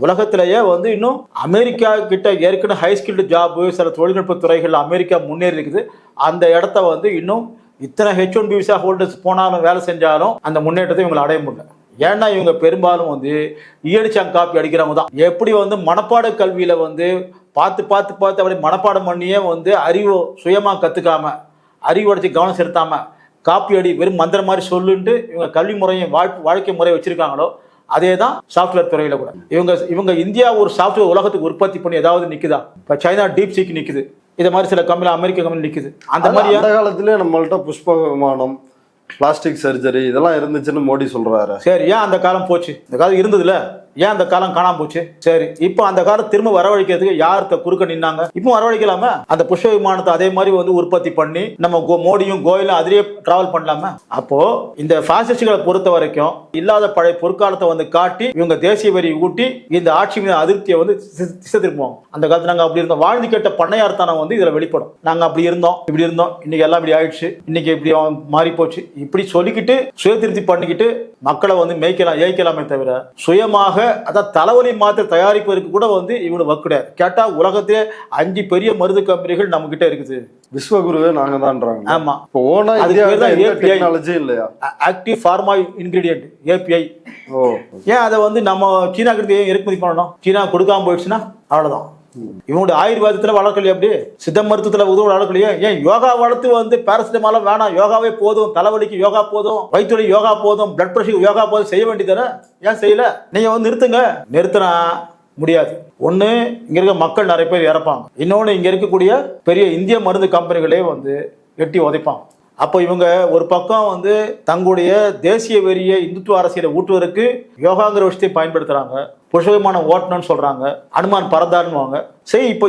உலகத்திலேயே வந்து இன்னும் அமெரிக்கா கிட்ட ஏற்கனவே ஹை ஸ்கில்டு ஜாப், சில தொழில்நுட்ப துறைகள் அமெரிக்கா முன்னேறி இருக்குது. அந்த இடத்த வந்து இன்னும் இத்தனை H1B விசா ஹோல்டர்ஸ் போனாலும் வேலை செஞ்சாலும் அந்த முன்னேற்றத்தை இவங்களை அடைய முடியல. ஏன்னா இவங்க பெரும்பாலும் வந்து ஈயடிச்சாங்க காப்பி அடிக்கிறவங்க தான். எப்படி வந்து மனப்பாட கல்வியில வந்து பார்த்து அப்படி மனப்பாடம் பண்ணியே வந்து அறிவு சுயமா கத்துக்காம, அறிவு அடிச்சு கவனம் செலுத்தாம, காப்பி அடி வெறும் மந்திரம் மாதிரி சொல்லுன்ட்டு இவங்க கல்வி முறையும் வாழ்க்கை முறையை வச்சிருக்காங்களோ அதே தான் சாஃப்ட்வேர் துறையில கூட. இவங்க இந்தியா ஒரு சாஃப்ட்வேர் உலகத்துக்கு உற்பத்தி பண்ணி ஏதாவது நிக்குதா? இப்ப சைனா டீப் சீக் நிக்குது. இது மாதிரி சில கம்பெனி, அமெரிக்க கம்பெனி நிக்குது. அந்த மாதிரி அந்த காலத்திலே நம்மள்ட்ட புஷ்ப விமானம், பிளாஸ்டிக் சர்ஜரி இதெல்லாம் இருந்துச்சுன்னு மோடி சொல்றாரு. சரி, ஏன் அந்த காலம் போச்சு? இந்த காலம் இருந்ததுல ஏன் அந்த காலம் காணாம போச்சு? சரி, இப்போ அந்த காலம் திரும்ப வரவழைக்கிறதுக்கு யார் குறுக்க நின்னாங்க? இப்போ வரவழைக்கலாமா? அந்த புஷ்ப விமானத்தை அதே மாதிரி வந்து உற்பத்தி பண்ணி நம்ம மோடியும் கோயிலும் அதிலேயே டிராவல் பண்ணலாமா? அப்போ இந்த பாசிஸ்டுகளை பொறுத்த வரைக்கும் இல்லாத பழைய பொற்காலத்தை வந்து காட்டி இவங்க தேசிய வரி ஊட்டி இந்த ஆட்சி மீது அதிருப்தியை வந்து திசை திருப்புவாங்க. அந்த காலத்துல நாங்க அப்படி இருந்தோம், வாழ்ந்து கேட்ட பண்ணையார்த்தனம் வந்து இதுல வெளிப்படும். நாங்க அப்படி இருந்தோம், இப்படி இருந்தோம், இன்னைக்கு எல்லாம் இப்படி ஆயிடுச்சு, இன்னைக்கு இப்படி மாறி போச்சு, இப்படி சொல்லிக்கிட்டு சுய திருப்தி பண்ணிக்கிட்டு மக்களை வந்து ஏய்க்கலாமே தவிர சுயமாக அதாவது தலைவலி மாத்திரை தயாரிப்பதற்கு கூட வந்து இவனு வக்குடாது. கேட்டா உலகத்திலே 5 பெரிய மருந்து கம்பெனிகள் நம்ம கிட்ட இருக்குது. விஸ்வகுருவே நாங்க தான்றாங்க. ஆமா, இப்போ ஓனா டெக்னாலஜி இல்லையா? Active pharma ingredient API. ஏன் அதை வந்து நம்ம சீனா கிட்ட இறக்குமதி பண்ணணும்? சீனா கொடுக்காம போயிடுச்சுன்னா அவ்வளவுதான். இவனுடைய ஆயுர்வேதத்துல வளர்க்கலையே, அப்படி சித்த மருத்துவத்துல உதவ வளர்க்கலையே. ஏன் யோகா வளர்த்து வந்து பேராசிட்டமாலும் வேணாம், யோகாவே போதும், தலைவலிக்கு யோகா போதும், வயிற்றுவலி யோகா போதும், பிளட் பிரஷருக்கு யோகா போதும் செய்ய வேண்டியதானே? ஏன் செய்யல? நீங்க வந்து நிறுத்தினா முடியாது. ஒண்ணு இங்க இருக்க மக்கள் நிறைய பேர் இறப்பாங்க, இன்னொன்னு இங்க இருக்கக்கூடிய பெரிய இந்திய மருந்து கம்பெனிகளே வந்து எட்டி உதைப்பாங்க. அப்போ இவங்க ஒரு பக்கம் வந்து தங்களுடைய தேசிய வெறிய இந்துத்துவ அரசியலை ஊட்டுவதற்கு யோகாங்கிற விஷயத்தை பயன்படுத்துறாங்க, புஷ்பவிமானம் ஓட்டணும்னு சொல்றாங்க, அனுமான் பறந்தாருன்னு. சரி, இப்போ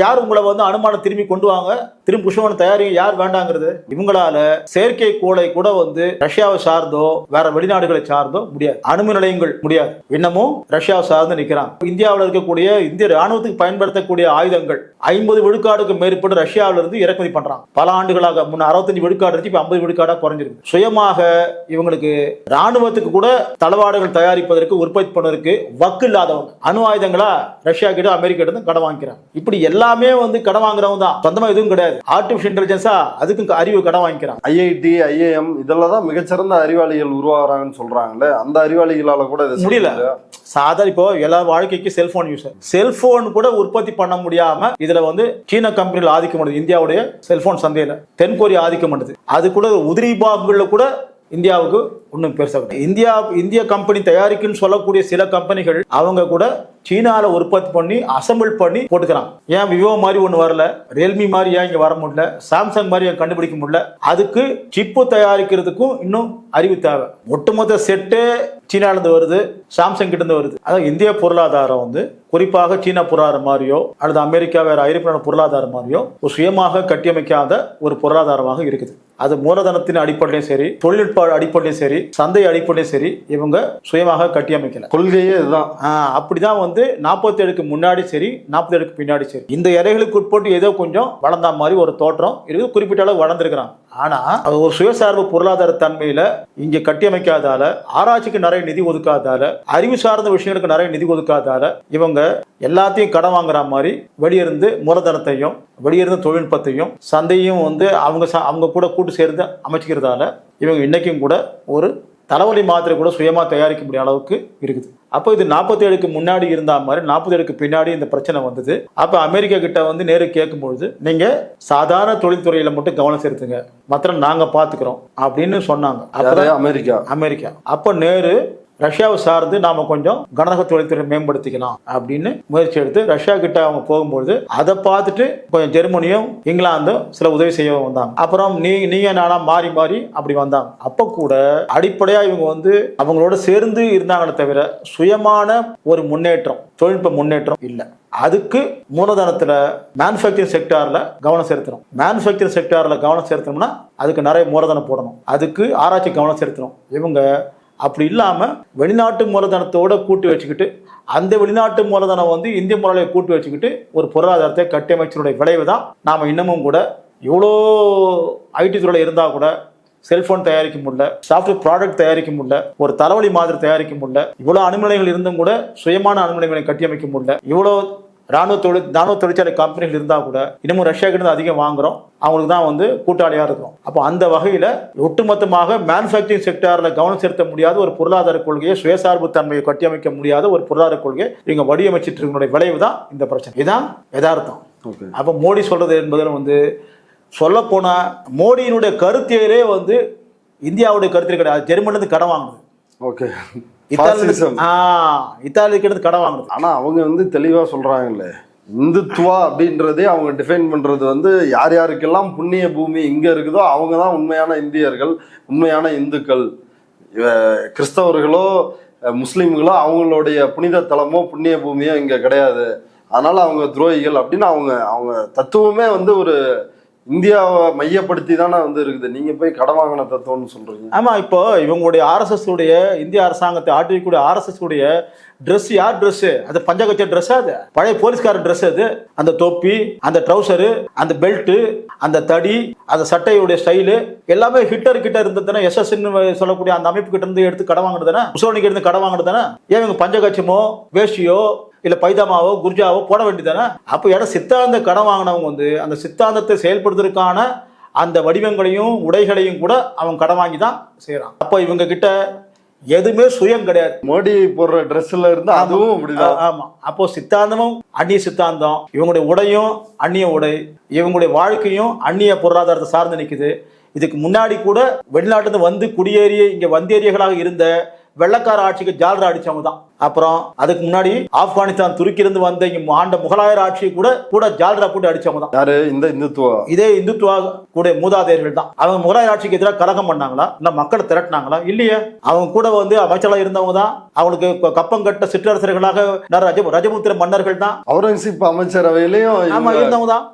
யார் உங்களை வந்து அனுமானம் திரும்பி கொண்டு வாங்க, திரும்பி புஷ்பவிமானம் தயாரிங்க, யார் வேண்டாங்கிறது? இவங்களால செயற்கை கோளை கூட வந்து ரஷ்யாவை சார்ந்தோ வேற வெளிநாடுகளை சார்ந்தோ முடியாது, அணுமின் நிலையங்கள் முடியாது, இன்னமும் ரஷ்யாவை சார்ந்து நிற்கிறாங்க. இந்தியாவில் இருக்கக்கூடிய இந்திய ராணுவத்துக்கு பயன்படுத்தக்கூடிய ஆயுதங்கள் 50 விழுக்காடுக்கு மேற்பட்டு ரஷ்யாவில இருந்து இறக்குமதி பண்றாங்க. பல ஆண்டுகளாக 65 விழுக்காடு இருந்து இப்ப 50 விழுக்காடா குறைஞ்சிருக்கு. சுயமாக இவங்களுக்கு ராணுவத்துக்கு கூட தளவாடங்கள் தயாரிப்பதற்கு உற்பத்தி பண்ணுவதற்கு வக்கு இல்லாதவங்க அணு ஆயுதங்களா ரஷ்யா கிட்ட அமெரிக்கா கிட்ட கடன் வாங்கிக்கிறாங்க. இப்படி எல்லாமே வந்து கடன் வாங்குறவங்க தான், சொந்தமா எதுவும் கிடையாது. ஆர்டிபிஷியல் இன்டெலிஜென்ஸா அதுக்கு அறிவு கடன் வாங்கிக்கிறாங்க. IIT IIM இதெல்லாம் தான் மிகச்சிறந்த அறிவாளிகள் உருவாகிறாங்கன்னு சொல்றாங்கல்ல, அந்த அறிவாளிகளால கூட முடியல. சாதாரண இப்போ எல்லா வாழ்க்கைக்கு செல்போன் யூசர், செல்போன் கூட உற்பத்தி பண்ண முடியாம இதுல வந்து சீன கம்பெனிகள் ஆதிக்கம் பண்ணுது. இந்தியாவுடைய செல்போன் சந்தையில தென்கொரியா ஆதிக்கம் பண்ணுது. அது கூட உதிரி பாகங்கள்ல கூட இந்தியாவுக்கு ஒன்றும் பெருசாக இந்திய கம்பெனி தயாரிக்குன்னு சொல்லக்கூடிய சில கம்பெனிகள் அவங்க கூட சீனால உற்பத்தி பண்ணி அசம்பிள் பண்ணி போட்டுக்கிறாங்க. ஏன் விவோ மாதிரி ஒன்று வரல, ரியல்மி மாதிரி ஏன் இங்க வர முடியல, சாம்சங் மாதிரி ஏன் கண்டுபிடிக்க முடியல? அதுக்கு சிப்பு தயாரிக்கிறதுக்கும் இன்னும் அறிவு தேவை. ஒட்டுமொத்த செட்டு சீனால இருந்து வருது, சாம்சங் கிட்ட இருந்து வருது. அதாவது இந்திய பொருளாதாரம் வந்து குறிப்பாக சீனா பொருளாதாரம் மாதிரியோ அல்லது அமெரிக்கா வேற ஐரோப்பிய பொருளாதாரம் மாதிரியோ ஒரு சுயமாக கட்டியமைக்காத ஒரு பொருளாதாரமாக இருக்குது. அது மூலதனத்தின் அடிப்படையிலும் சரி, தொழில்நுட்ப அடிப்படையிலும் சரி, சந்தை அடிப்படையிலும் சரி, இவங்க சுயமாக கட்டியமைக்கல. கொள்கையே இதுதான். அப்படிதான் வந்து 47க்கு முன்னாடி சரி, 47க்கு பின்னாடி சரி, இந்த இலைகளுக்கு உட்பட்டு ஏதோ கொஞ்சம் வளர்ந்த மாதிரி ஒரு தோற்றம் இருக்குது, குறிப்பிட்ட அளவு வளர்ந்துருக்கிறாங்க. ஆனா அது ஒரு சுயசார்பு பொருளாதார தன்மையில இங்க கட்டியமைக்காதால, ஆராய்ச்சிக்கு நிறைய நிதி ஒதுக்காதால, அறிவு சார்ந்த விஷயங்களுக்கு நிறைய நிதி ஒதுக்காதால இவங்க எல்லாத்தையும் கடன் வாங்குற மாதிரி வெளியிருந்து மூலதனத்தையும் வெளியிருந்து தொழில்நுட்பத்தையும் சந்தையும் வந்து அவங்க கூட கூட்டு சேர்ந்து அமைச்சுக்கிறதால இவங்க இன்னைக்கும் கூட ஒரு தலைவலி மாத்திரை கூட சுயமா தயாரிக்க முடிய அளவுக்கு இருக்குது. அப்போ இது 47க்கு முன்னாடி இருந்தா மாதிரி 47க்கு பின்னாடி இந்த பிரச்சனை வந்தது. அப்ப அமெரிக்கா கிட்ட வந்து நேரு கேட்கும்பொழுது நீங்க சாதாரண தொழில்துறையில மட்டும் கவனம் செலுத்துங்க, மற்ற நாங்க பாத்துக்கிறோம் அப்படின்னு சொன்னாங்க. அமெரிக்கா அப்ப நேரு ரஷ்யாவை சார்ந்து நாம கொஞ்சம் கனரக தொழில்துறை மேம்படுத்திக்கலாம் அப்படின்னு முயற்சி எடுத்து ரஷ்யா கிட்ட அவங்க போகும்போது அதை பார்த்துட்டு கொஞ்சம் ஜெர்மனியும் இங்கிலாந்தும் சில உதவி செய்ய வந்தாங்க. அப்புறம் நீங்க நானா மாறி அப்படி வந்தாங்க. அப்ப கூட அடிப்படையா இவங்க வந்து அவங்களோட சேர்ந்து இருந்தாங்களே தவிர சுயமான ஒரு முன்னேற்றம், தொழில்நுட்ப முன்னேற்றம் இல்லை. அதுக்கு மூலதனத்துல மேனுஃபேக்சரிங் செக்டார்ல கவனம் செலுத்தணும். மேனுஃபேக்சரிங் செக்டார்ல கவனம் செலுத்தணும்னா அதுக்கு நிறைய மூலதனம் போடணும், அதுக்கு ஆராய்ச்சி கவனம் செலுத்தணும். இவங்க அப்படி இல்லாம வெளிநாட்டு மூலதனத்தோட கூட்டு வச்சுக்கிட்டு அந்த வெளிநாட்டு மூலதனம் வந்து இந்திய மூலதனத்தை கூட்டு வச்சுக்கிட்டு ஒரு பொருளாதாரத்தை கட்டமைச்சனுடைய விளைவு தான் நாம இன்னமும் கூட இவ்வளோ ஐடி துறையில் இருந்தா கூட செல்போன் தயாரிக்க முடியல, சாஃப்ட்வேர் ப்ராடக்ட் தயாரிக்க முடியல, ஒரு தலைவலி மாதிரி தயாரிக்க முடியல, இவ்வளோ அணுகுமுறைகள் இருந்தும் கூட சுயமான அணுகுமுறைகளை கட்டியமைக்க முடியல, இவ்வளோ ராணுவ தொழிற்சாலை கம்பெனிகள் இருந்தா கூட இன்னமும் ரஷ்யா கிட்ட அதிகம் வாங்குறோம், அவங்களுக்கு தான் வந்து கூட்டாளியா இருக்கும். அப்போ அந்த வகையில ஒட்டுமொத்தமாக மேனுஃபேக்சரிங் செக்டார்ல கவனம் செலுத்த முடியாத ஒரு பொருளாதார கொள்கையை, சுயசார்பு தன்மையை கட்டியமைக்க முடியாத ஒரு பொருளாதார கொள்கையை இவங்க வடிவமைச்சிட்டு இருக்கிற விளைவு தான் இந்த பிரச்சனை. இதுதான் யதார்த்தம். அப்போ மோடி சொல்றது என்பதில் வந்து சொல்ல போனா மோடியினுடைய கருத்தியலே வந்து இந்தியாவுடைய கருத்தியல் கிடையாது, ஜெர்மனிலிருந்து கடன் வாங்குது. இத்தாலிக்கு கடன் வாங்குது. ஆனா அவங்க வந்து தெளிவா சொல்றாங்கல்ல, இந்துத்துவா அப்படின்றதே அவங்க டிஃபைன் பண்றது வந்து யார் யாருக்கெல்லாம் புண்ணிய பூமி இங்க இருக்குதோ அவங்க தான் உண்மையான இந்தியர்கள், உண்மையான இந்துக்கள். கிறிஸ்தவர்களோ முஸ்லீம்களோ அவங்களுடைய புனித தலமோ புண்ணிய பூமியோ இங்க கிடையாது, அதனால அவங்க துரோகிகள் அப்படின்னு அவங்க தத்துவமே வந்து ஒரு இந்தியாவை மையப்படுத்தி தானே வந்து இருக்குது. நீங்க போய் கடன் வாங்கின தத்துவம்னு சொல்றீங்க. ஆமா, இப்போ இவங்களுடைய ஆர்எஸ்எஸ் உடைய இந்திய அரசாங்கத்தை ஆட்டிக்கூடிய ஆர்எஸ்எஸ் உடைய ட்ரெஸ் யார் ட்ரெஸ்? அது பஞ்சகச்ச ட்ரெஸ், அது பழைய போலீஸ்கார ட்ரெஸ். அது அந்த தொப்பி, அந்த ட்ரௌசரு, அந்த பெல்ட், அந்த தடி, அந்த சட்டையுடைய ஸ்டைலு எல்லாமே ஹிட்லர் கிட்ட இருந்ததுன்னா எஸ்எஸ் சொல்லக்கூடிய அந்த அமைப்பு கிட்ட இருந்து எடுத்து கடன் வாங்கினது தானே, முசோலினிக்கு இருந்து கடன் வாங்கினது தானே. ஏன் இவங்க பஞ்சகச்சமோ வேஷ்டியோ இல்ல பைதாமாவோ குர்ஜாவோ போட வேண்டியதானே? அப்போ ஏன்னா சித்தாந்த கடன் வாங்கினவங்க வந்து அந்த சித்தாந்தத்தை செயல்படுத்துறதுக்கான அந்த வடிவங்களையும் உடைகளையும் கூட அவங்க கடன் வாங்கி தான் செய்யறான். அப்போ இவங்க கிட்ட எதுவுமே சுயம் கிடையாது. மோடி போடுற ட்ரெஸ்ல இருந்து அதுவும் அப்படிதான். ஆமா, அப்போ சித்தாந்தமும் அந்நிய சித்தாந்தம், இவங்களுடைய உடையும் அந்நிய உடை, இவங்களுடைய வாழ்க்கையும் அந்நிய பொருளாதாரத்தை சார்ந்து நிற்குது. இதுக்கு முன்னாடி கூட வெளிநாட்டிலிருந்து வந்து குடியேறிய இங்க வந்தேரியர்களாக இருந்த வெள்ளக்கார ஆட்சிக்கு ஜால்ரா அடிச்சவங்க தான். அப்புறம் அதுக்கு முன்னாடி ஆப்கானிஸ்தான் துருக்கியிலிருந்து வந்த இங்க ஆண்ட முகலாயர் ஆட்சி கூட ஜால்ரா போட்டு அடிச்சவங்க தான். யாரு? இந்த இந்துத்துவா, இதே இந்துத்துவா கூட மூதாதையர்கள் தான். அவங்க முகலாயர் ஆட்சிக்கு எதிராக கலகம் பண்ணாங்களா? இல்ல மக்களை திரட்டினாங்களா? இல்லையே. அவங்க கூட வந்து அமைச்சராக இருந்தவங்க தான். அவங்களுக்கு கப்பம் கட்ட சிற்றரசர்களாக ரஜபுத்திர மன்னர்கள் தான். அவுரங்கசீப் அமைச்சரவையிலையும் இருந்தவங்க தான்.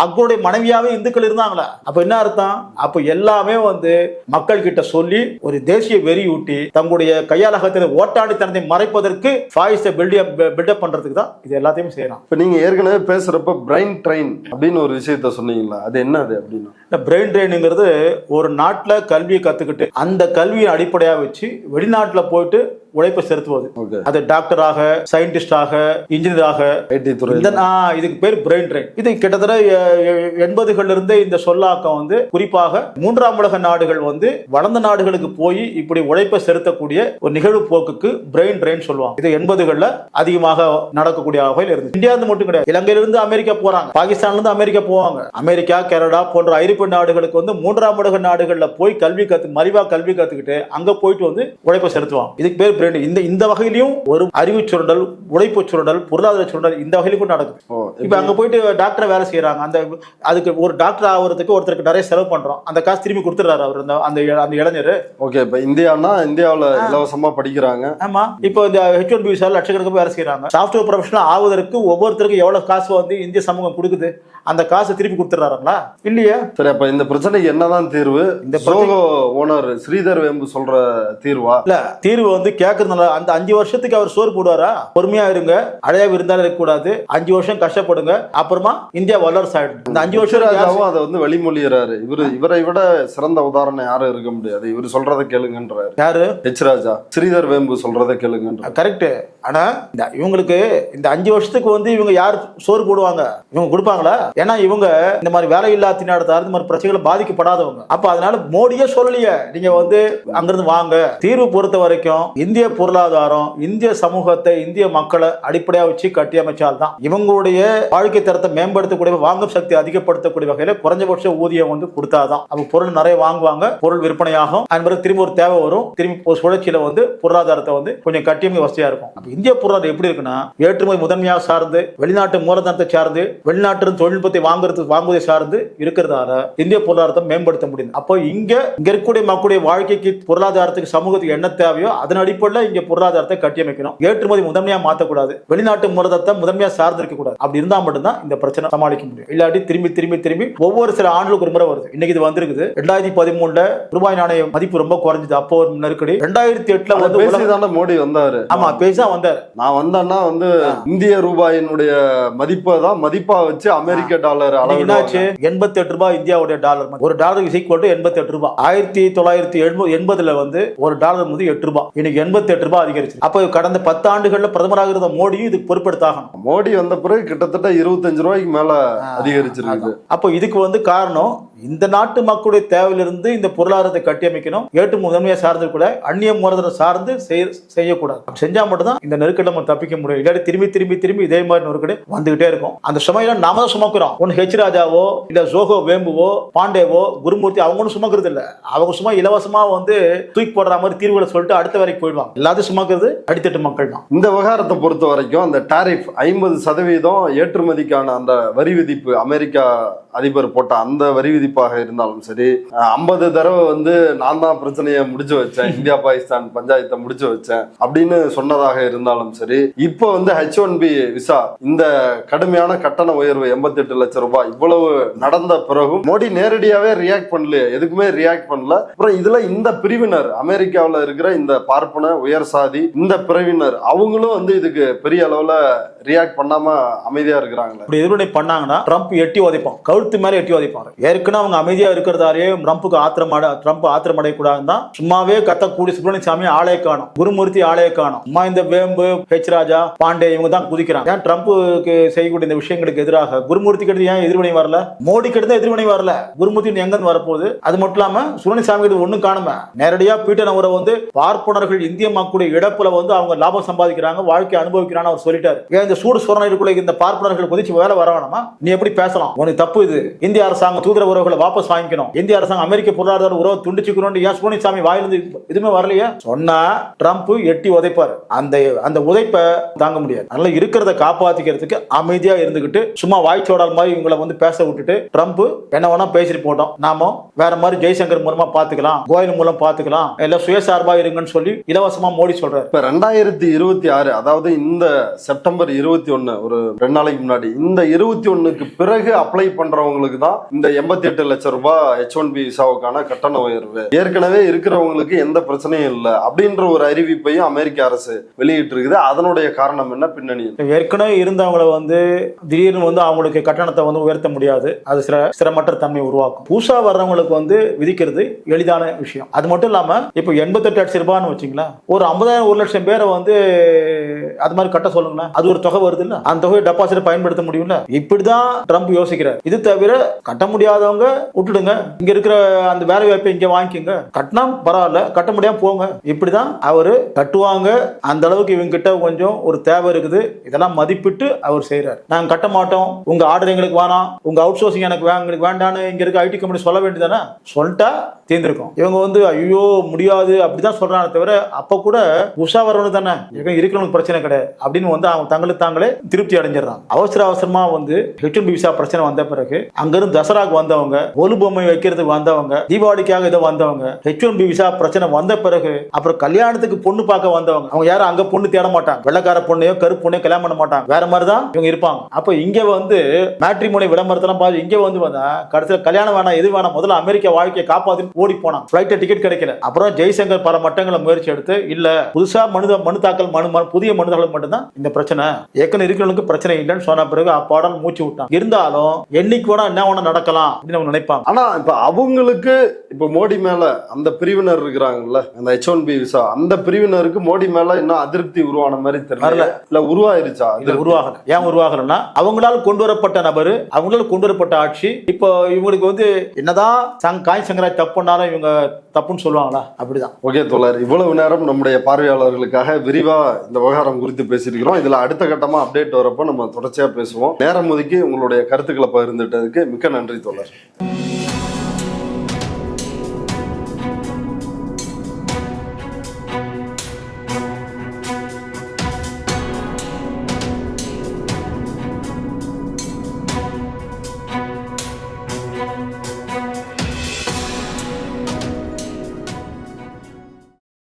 அக்பருடைய மனைவியாவே இந்துக்கள் இருந்தாங்களா? அப்ப என்ன அர்த்தம்? அப்ப எல்லாமே வந்து மக்கள் கிட்ட சொல்லி ஒரு தேசிய வெறியூட்டி தங்களுடைய கையாளகத்தை ஓட்டாண்டித்தனத்தை மறைப்பதற்கு பில்டப் பண்றதுக்கு தான் இது எல்லாத்தையும் செய்யலாம். இப்ப நீங்க ஏற்கனவே பேசுறப்ப பிரைன் ட்ரெயின் அப்படின்னு ஒரு விஷயத்த சொன்னீங்களா, அது என்ன? அது அப்படின்னா பிரெயின் ட்ரெயினுங்கிறது ஒரு நாட்டுல கல்வியை கத்துக்கிட்டு அந்த கல்வியை அடிப்படையா வச்சு வெளிநாட்டுல போயிட்டு உழைப்பை செலுத்துவது. அது டாக்டராக, சயின்டிஸ்டாக, இன்ஜினியராக, இதுக்கு பேர் பிரெயின் ட்ரெயின். இது கிட்டத்தட்ட 80கள் இருந்தே இந்த சொல்லாக்கம் வந்து குறிப்பாக மூன்றாம் உலக நாடுகள் வந்து வளர்ந்த நாடுகளுக்கு போய் இப்படி உழைப்பை செலுத்தக்கூடிய ஒரு நிகழ்வு போக்குக்கு பிரெயின் ட்ரெயின் சொல்லுவாங்க. இது 80களில் அதிகமாக நடக்கக்கூடிய வகையில் இருந்து இந்தியா மட்டும் கிடையாது, இலங்கையிலிருந்து அமெரிக்கா போறாங்க, பாகிஸ்தான்ல இருந்து அமெரிக்கா போவாங்க, அமெரிக்கா, கனடா போன்ற ஐரோப்பிய நாடுகளுக்கு வந்து மூன்றாம் உலக நாடுகள்ல போய் மலிவா கல்வி கத்துக்கிட்டு அங்க போயிட்டு வந்து உழைப்பை செலுத்துவாங்க. இதுக்கு பேர் இந்த வகையிலும் ஒரு அறிவு சுரண்டல், உழைப்பு சுரண்டல், பொருளாதார சுரண்டல் இந்த வகையிலும் கூட நடக்குது. இப்ப அங்க போயிட்டு டாக்டர் வேலை செய்யறாங்க. அதுக்கு ஒரு டாக்டர் ஆகிறதுக்கு ஒருத்தருக்கு நிறைய செலவு பண்றோம், அந்த காசு திரும்பி கொடுத்துறாரு அவர் அந்த இளைஞர். ஓகே, இப்ப இந்தியாவுல இலவசமா படிக்கிறாங்க. ஆமா, இப்போ இந்த H1B விசா லட்சக்கணக்கான வேலை செய்யறாங்க. சாஃப்ட்வேர் ப்ரொஃபஷனல் ஆவதற்கு ஒவ்வொருத்தருக்கும் எவ்வளவு காசு வந்து இந்திய சமூகம் கொடுக்குது, அந்த காசை திருப்பி கொடுத்துறாங்களா? இல்லையா? சரி, அப்ப இந்த பிரச்சனைக்கு என்னதான் தீர்வு? இந்த ஜோகோ ஓனர் ஸ்ரீதர் வேம்பு சொல்ற தீர்வா? இல்ல, தீர்வு வந்து கேக்குறதுனால அந்த 5 வருஷத்துக்கு அவர் சோறு போடுவாரா? பொறுமையா இருங்க, அழையா இருந்தாலும் இருக்கக்கூடாது, 5 வருஷம் கஷ்டப்படுங்க, அப்புறமா இந்தியா வல்லரசு ஆயிடும். இந்த 5 வருஷம் ராஜாவும் அதை வந்து வழிமொழியறாரு. இவரை விட சிறந்த உதாரணம் யாரும் இருக்க முடியாது. இவர் சொல்றதை கேளுங்கன்றாரு. யாரு? H ராஜா. ஸ்ரீதர் வேம்பு சொல்றதை கேளுங்கன்ற. கரெக்ட். ஆனா இவங்களுக்கு இந்த 5 வருஷத்துக்கு வந்து இவங்க யார் சோறு போடுவாங்க? இவங்க கொடுப்பாங்களா? ஏன்னா இவங்க இந்த மாதிரி வேலையில்லா திண்டாட்டத்தால் இந்த மாதிரி பிரச்சனைகளை பாதிக்கப்படாதவங்க. அப்ப அதனால மோடியே சொல்லலையே நீங்க வந்து அங்கிருந்து வாங்க. தீர்வு பொறுத்த வரைக்கும் இந்திய பொருளாதாரம், இந்திய சமூகத்தை, இந்திய மக்களை அடிப்படையா வச்சு கட்டியமைச்சால்தான் இவங்களுடைய வாழ்க்கை தரத்தை மேம்படுத்தக்கூடிய, வாங்கும் சக்தி அதிகப்படுத்தக்கூடிய வகையில குறைஞ்சபட்ச ஊதியம் வந்து கொடுத்தாதான் அவங்க பொருள் நிறைய வாங்குவாங்க, பொருள் விற்பனையாகும், அது திரும்ப ஒரு தேவை வரும், திரும்பி ஒரு சுழற்சியில வந்து பொருளாதாரத்தை வந்து கொஞ்சம் கட்டியமை வசதியா இருக்கும். இந்திய பொருளாதாரம் எப்படி இருக்குன்னா ஏற்றுமதி முதன்மையாக சார்ந்து, வெளிநாட்டு மூலதனத்தை சார்ந்து, வெளிநாட்டு தொழில்நுட்பத்தை வாங்குவதை சார்ந்து இருக்கிறதால இந்திய பொருளாதாரத்தை மேம்படுத்த முடியும். அப்போ இங்க இருக்கக்கூடிய மக்களுடைய வாழ்க்கைக்கு, பொருளாதாரத்துக்கு, சமூகத்துக்கு என்ன தேவையோ அதன் அடிப்படையில் இங்க பொருளாதாரத்தை கட்டியமைக்கணும். ஏற்றுமதி முதன்மையா மாற்றக்கூடாது, வெளிநாட்டு மூலதனத்தை முதன்மையா சார்ந்து இருக்க கூடாது. அப்படி இருந்தா மட்டும்தான் இந்த பிரச்சனை சமாளிக்க முடியும். இல்லாட்டி திரும்பி திரும்பி திரும்பி ஒவ்வொரு சில ஆண்டுகளுக்கு ஒரு முறை வருது. இன்னைக்கு இது வந்திருக்குது. 2013 ரூபாய் நாணய மதிப்பு ரொம்ப குறைஞ்சது. அப்போ ஒரு நெருக்கடி. 2008 வந்து மோடி வந்தாரு. ஆமா, பேசா வந்தாரு. நான் வந்தேன்னா வந்து இந்திய ரூபாயினுடைய மதிப்பா வச்சு அமெரிக்க டாலர் என்னாச்சு? 88 ரூபாய் இந்தியாவுடைய டாலர். ஒரு டாலர் இஸ் ஈக்குவல் டு 88 ரூபாய். 1980 வந்து ஒரு டாலர் வந்து 8 ரூபாய். இன்னைக்கு 88 ரூபாய் அதிகரிச்சு. அப்ப கடந்த 10 ஆண்டுகள்ல பிரதமராக இருந்த மோடி இதுக்கு பொறுப்பெடுத்தாகணும். மோடி வந்த பிறகு கிட்டத்தட்ட 25 ரூபாய்க்கு மேல அதிகரிச்சிருக்கு. அப்போ இதுக்கு வந்து காரணம் இந்த நாட்டு மக்களுடைய தேவையிலிருந்து இந்த பொருளாதாரத்தை கட்டியமைக்கணும். ஏற்று முதன்மையை சார்ந்து கூட அந்நிய மூலதனம் சார்ந்து செய்யக்கூடாது. செஞ்சா மட்டும்தான் இந்த நெருக்கடி நம்ம தப்பிக்க முடியும். இல்லாட்டி திரும்பி திரும்பி திரும்பி இதே மாதிரி நெருக்கடி வந்துகிட்டே இருக்கும். அந்த சுமையில நாம தான் சுமக்கிறோம். ஒன்னு H ராஜாவோ இல்ல ஜோகோ வேம்புவோ பாண்டேவோ குருமூர்த்தி அவங்களும் சுமக்கிறது இல்ல. அவங்க சும்மா இலவசமா வந்து தூக்கி போடுற மாதிரி தீர்வுகளை சொல்லிட்டு அடுத்த வரைக்கும் போயிடுவாங்க. எல்லாத்தையும் சுமக்கிறது அடித்தட்டு மக்கள் தான். இந்த விவகாரத்தை பொறுத்த வரைக்கும் அந்த டாரிஃப் 50% ஏற்றுமதிக்கான அந்த வரி விதிப்பு, அமெரிக்கா அதிபர் போட்ட அந்த வரி விதிப்பு விதிப்பாக இருந்தாலும் சரி, 50 தடவை வந்து நான் தான் பிரச்சனையை முடிச்சு வச்சேன், இந்தியா பாகிஸ்தான் பஞ்சாயத்தை முடிச்சு வச்சேன் அப்படின்னு சொன்னதாக இருந்தாலும் சரி, இப்போ வந்து H1B விசா இந்த கடுமையான கட்டண உயர்வு 88 லட்சம் ரூபாய் இவ்வளவு நடந்த பிறகும் மோடி நேரடியாவே ரியாக்ட் பண்ணல, எதுக்குமே ரியாக்ட் பண்ணல. அப்புறம் இதுல இந்த பிரிவினர், அமெரிக்காவில் இருக்கிற இந்த பார்ப்பன உயர் சாதி இந்த பிரிவினர் அவங்களும் வந்து இதுக்கு பெரிய அளவுல ரியாக்ட் பண்ணாம அமைதியா இருக்கிறாங்களே. இப்படி எதிர்வினை பண்ணாங்கன்னா ட்ரம்ப் எட்டி உதைப்பான், கழுத்து மேல எட்டி உதைப்பாங்க. ஏற்கனவே அவங்க அமைதியா இருக்கிறதாலே ட்ரம்ப் ஆத்திரமடைய கூடாதுன்னு தான் சும்மாவே கத்தக்கூடிய சுப்பிரமணிய சாமி ஆளே காணும், குருமூர்த்தி ஆளே காணும், சும்மா இந்த வேம்பு ஹெச் ராஜா பாண்டே இவங்க தான் குதிக்கிறாங்க. ஏன் ட்ரம்ப்புக்கு செய்யக்கூடிய இந்த விஷயங்களுக்கு எதிராக குருமூர்த்தி கிட்ட ஏன் எதிர்வினை வரல? மோடி கிட்ட எதிர்வினை வரல, குருமூர்த்தி எங்க வரப்போகுது? அது மட்டும் இல்லாம சுப்பிரமணிய சாமி கிட்ட ஒண்ணும் காணுமே. நேரடியா பீட்டர் அவரை வந்து பார்ப்பனர்கள் இந்திய மக்களுடைய இழப்புல வந்து அவங்க லாபம் சம்பாதிக்கிறாங்க, வாழ்க்கை அனுபவிக்கிறான்னு அவர் சொல்லிட்டாரு. ஏன் இந்த சூடு சோரணைக்குள்ள இந்த பார்ப்பனர்கள் குதிச்சு வேலை வர வேணாமா? நீ எப்படி பேசலாம்? உனக்கு தப்பு இது. இந்திய அரசாங்கம் தூதர உறவுகளை வாபஸ் வாங்கிக்கணும், இந்திய அரசாங்கம் அமெரிக்க பொருளாதார உறவு துண்டிச்சுக்கணும். ஏன் சுப்பிரமணிய சாமி வாயிலிருந்து எதுவுமே வரலையே? சொன்னா ட்ரம்ப் எட்டி உதைப்பாரு. அந்த உதைப்பை தாங்க முடியாது. அதனால இருக்கிறத காப்பாத்திக்கிறதுக்கு அமைதியா இருந்துகிட்டு சும்மா வாய்ச்சோடால் மாதிரி இவங்களை வந்து பேச விட்டுட்டு ட்ரம்ப் என்ன வேணா பேசிட்டு போட்டோம், நாம வேற மாதிரி ஜெய்சங்கர் மூலமா பாத்துக்கலாம், கோயில் மூலம் பாத்துக்கலாம், எல்லாம் சுயசார்பா இருங்கன்னு சொல்லி இலவசமா மோடி சொல்றாரு. இப்ப 2026 அதாவது இந்த செப்டம்பர் 21 ஒரு 2 நாளைக்கு முன்னாடி, இந்த 21க்கு பிறகு அப்ளை பண்றவங்களுக்கு தான் இந்த 88 லட்சம் ரூபாய் H1B விசாவுக்கான கட்டண உயர்வு. ஏற்கனவே இருக்கிறவங்களுக்கு எந்த பிரச்சனையும் இல்லை அப்படின்ற ஒரு அறிவிப்பையும் அமெரிக்க அரசு வெளியிட்டு இருக்குது. அதனுடைய காரணம் என்ன, பின்னணி? ஏற்கனவே இருந்தவங்களை வந்து திடீர்னு வந்து அவங்களுக்கு கட்டணத்தை வந்து உயர்த்த முடியாது, அது சிரமற்ற தன்மை உருவாக்கும். புதுசா வர்றவங்களுக்கு வந்து விதிக்கிறது எளிதான விஷயம். அது மட்டும் இல்லாம இப்ப 88 லட்சம் ரூபான்னு வச்சுங்களேன், ஒரு 50,000 1 லட்சம் பேரை வந்து அது மாதிரி கட்ட சொல்லுங்களேன், அது ஒரு தொகை வருது இல்ல, அந்த தொகையை டெபாசிட் பயன்படுத்த முடியும்ல. இப்படிதான் ட்ரம்ப் யோசிக்கிறார். இது தவிர கட்ட முடியாதவங்க விட்டுடுங்க, இங்க இருக்கிற அந்த வேலை வாய்ப்பை இங்க வாங்கிக்கோங்க, கட்டினா பரவாயில்ல, கட்ட முடியாம போங்க. இப்படிதான் அவரு கட்டுவாங்க. அந்த அளவுக்கு இவங்க கிட்ட கொஞ்சம் ஒரு தேவை இருக்குது. இதெல்லாம் மதிப்பிட்டு அவர் செய்யறாரு. நாங்க கட்ட மாட்டோம், உங்க ஆர்டர் எங்களுக்கு வேணாம், உங்க அவுட் சோர்சிங் எங்களுக்கு வேண்டான்னு இங்க இருக்க ஐடி கம்பெனி சொல்ல வேண்டியதானே? சொல்லிட்டா தீர்ந்திருக்கும். இவங்க வந்து ஐயோ முடியாது அப்படிதான் சொல்றாங்க தவிர அப்ப கூட உஷா வரணும் தானே, இருக்கிறவங்களுக்கு பிரச்சனை கிடையாது அப்படின்னு வந்து அவங்க தங்களுக்கு தாங்களே திருப்தி அடைஞ்சிடறாங்க. அவசரமா வந்து H1B விசா பிரச்சனை வந்த பிறகு அங்கிருந்து தசராக்கு வந்தவங்க, ஒலு பொம்மை வைக்கிறதுக்கு வந்தவங்க, தீபாவளிக்காக இதை வந்தவங்க, H1B விசா பிரச்சனை வந்த பிறகு அப்புறம் கல்யாணத்துக்கு பொண்ணு பார்க்க வந்தவங்க, அவங்க யாரும் அங்க பொண்ணு தேட மாட்டாங்க, வெள்ளக்கார பொண்ணையோ கருப்பு பொண்ணையோ கல்யாணம் பண்ண மாட்டாங்க, வேற மாதிரி தான் இவங்க இருப்பாங்க. அப்ப இங்க வந்து மேட்ரிமோனி விளம்பரத்தெல்லாம் பார்த்து இங்க வந்து வந்தா கடைசியில் கல்யாணம் வேணாம் எது வேணாம், முதல்ல அமெரிக்கா வாழ்க்கையை காப்பாத்தி ஓடி போனான். பிளைட் டிக்கெட் கிடைக்கல. அப்புறம் ஜெய்சங்கர் பல மட்டங்களை முயற்சி எடுத்து இல்ல புதுசா மனு தாக்கல் புதிய மனு தாக்கல் மட்டும்தான் இந்த பிரச்சனை, ஏற்கனவே இருக்கிறவங்களுக்கு பிரச்சனை இல்லைன்னு சொன்ன பிறகு அப்பாடம் மூச்சு விட்டான். இருந்தாலும் என்னைக்கு வேணா என்ன வேணா நடக்கலாம் அப்படின்னு அவங்க நினைப்பாங்க. ஆனா இப்ப அவங்களுக்கு இப்ப மோடி மேல அந்த பிரிவினர் இருக்கிறாங்கல்ல, அந்த H1B விசா அந்த பிரிவினருக்கு மோடி மேல இன்னும் அதிருப்தி உருவான மாதிரி தெரியல. இல்ல உருவாயிருச்சா? உருவாகல. ஏன் உருவாகலன்னா அவங்களால் கொண்டு வரப்பட்ட நபரு, அவங்களால் கொண்டு வரப்பட்ட ஆட்சி. இப்போ இவங்களுக்கு வந்து என்னதான் காய் சங்கராய் தப்பு பண்ணாலும் இவங்க தப்புன்னு சொல்லுவாங்களா? அப்படிதான். ஓகே தோழர், இவ்வளவு நேரம் நம்முடைய பார்வையாளர்களுக்காக விரிவா இந்த விவகாரம் குறித்து பேசியிருக்கிறோம். இதுல அடுத்த கட்டமா அப்டேட் வரப்போ நம்ம தொடர்ச்சியா பேசுவோம். நேரம் ஒதுக்கி உங்களுடைய கருத்துக்களை பகிர்ந்துட்டதுக்கு மிக்க நன்றி தோழர்.